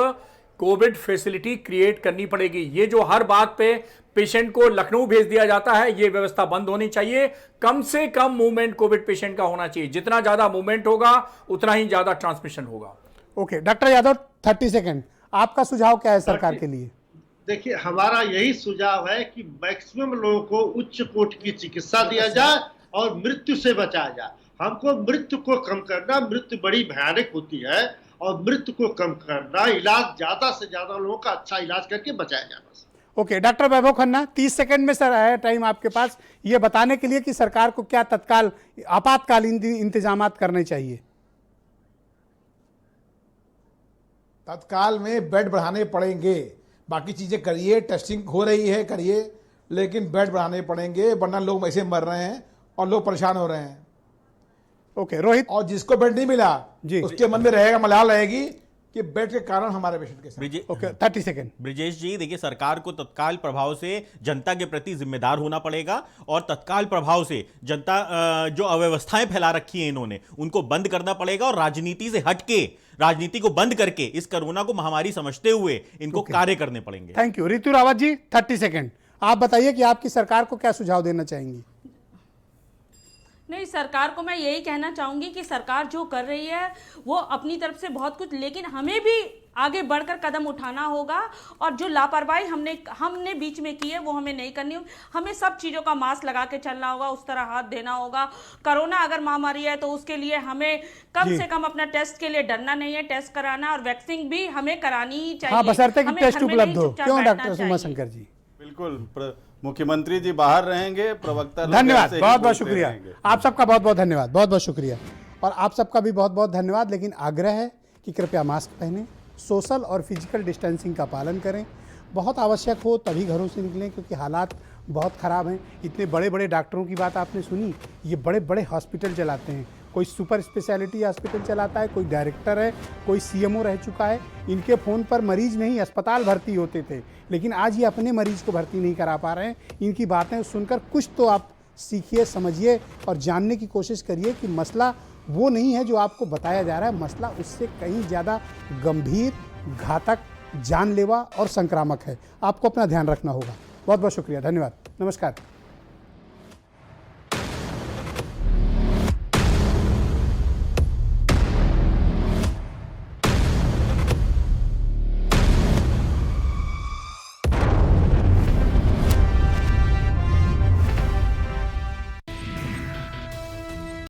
कोविड फैसिलिटी क्रिएट करनी पड़ेगी। ये जो हर बात पे पेशेंट को लखनऊ भेज दिया जाता है, ये व्यवस्था बंद होनी चाहिए। कम से कम मूवमेंट कोविड पेशेंट का होना चाहिए, जितना ज्यादा मूवमेंट होगा उतना ही ज्यादा ट्रांसमिशन होगा। ओके, डॉक्टर यादव, 30 सेकंड, आपका सुझाव क्या है सरकार के लिए? देखिए, हमारा यही सुझाव है कि मैक्सिमम लोगों को उच्च कोटि की चिकित्सा दिया जाए और मृत्यु से बचाया जाए। हमको मृत्यु को कम करना, मृत्यु बड़ी भयानक होती है, और मृत्यु को कम करना, इलाज ज्यादा से ज्यादा लोगों का अच्छा इलाज करके बचाया जाना। Okay, doctor Vaibhav Khanna 30 second में सर है टाइम आपके पास, ये बताने के लिए कि सरकार को क्या तत्काल आपातकालीन इंतजामात करने चाहिए। तत्काल में बेड बढ़ाने पड़ेंगे, बाकी चीजें करिए, टेस्टिंग हो रही है करिए, लेकिन बेड बढ़ाने पड़ेंगे, वरना लोग ऐसे मर रहे हैं और लोग परेशान हो रहे हैं। ओके रोहित, और जिसको बेड नहीं मिला जी, उसके मन में रहेगा, मलाल रहेगी कि बेड के कारण हमारे पेशेंट के साथ। Okay 30 second. ब्रिजेश जी देखिए, सरकार को तत्काल प्रभाव से जनता के प्रति जिम्मेदार होना पड़ेगा और तत्काल प्रभाव से जनता जो अव्यवस्थाएं फैला रखी हैं इन्होंने, उनको बंद करना पड़ेगा और राजनीति से हटके, राजनीति को बंद करके इस कोरोना को महामारी समझते हुए इनको कार्य करने पड़ेंगे। Thank you. Ritu Rawat ji 30 second, आप बताइए कि आपकी सरकार को क्या सुझाव देना चाहेंगी। नहीं, सरकार को मैं यही कहना चाहूंगी कि सरकार जो कर रही है वो अपनी तरफ से बहुत कुछ, लेकिन हमें भी आगे बढ़कर कदम उठाना होगा और जो लापरवाही हमने बीच में की है वो हमें नहीं करनी होगी। हमें सब चीज़ों का मास्क लगा के चलना होगा, उस तरह हाथ देना होगा। कोरोना अगर महामारी है तो उसके लिए हमें कम से कम अपना टेस्ट के लिए डरना नहीं है, टेस्ट कराना, और वैक्सीन भी हमें करानी ही चाहिए। हाँ, बशर्ते कि टेस्ट उपलब्ध हो। क्यों डॉक्टर चाहिए। उमाशंकर जी? बिल्कुल, मुख्यमंत्री जी बाहर रहेंगे, प्रवक्ता धन्यवाद, बहुत बहुत शुक्रिया आप सबका, बहुत बहुत धन्यवाद, बहुत बहुत शुक्रिया। और आप सबका भी बहुत बहुत धन्यवाद। लेकिन आग्रह है कि कृपया मास्क पहनें, सोशल और फिजिकल डिस्टेंसिंग का पालन करें, बहुत आवश्यक हो तभी घरों से निकलें, क्योंकि हालात बहुत ख़राब हैं। इतने बड़े बड़े डॉक्टरों की बात आपने सुनी, ये बड़े बड़े हॉस्पिटल चलाते हैं, कोई सुपर स्पेशलिटी हॉस्पिटल चलाता है, कोई डायरेक्टर है, कोई सीएमओ रह चुका है। इनके फ़ोन पर मरीज नहीं अस्पताल भर्ती होते थे, लेकिन आज ये अपने मरीज को भर्ती नहीं करा पा रहे हैं। इनकी बातें सुनकर कुछ तो आप सीखिए, समझिए और जानने की कोशिश करिए कि मसला वो नहीं है जो आपको बताया जा रहा है, मसला उससे कहीं ज़्यादा गंभीर, घातक, जानलेवा और संक्रामक है। आपको अपना ध्यान रखना होगा। बहुत बहुत शुक्रिया, धन्यवाद, नमस्कार।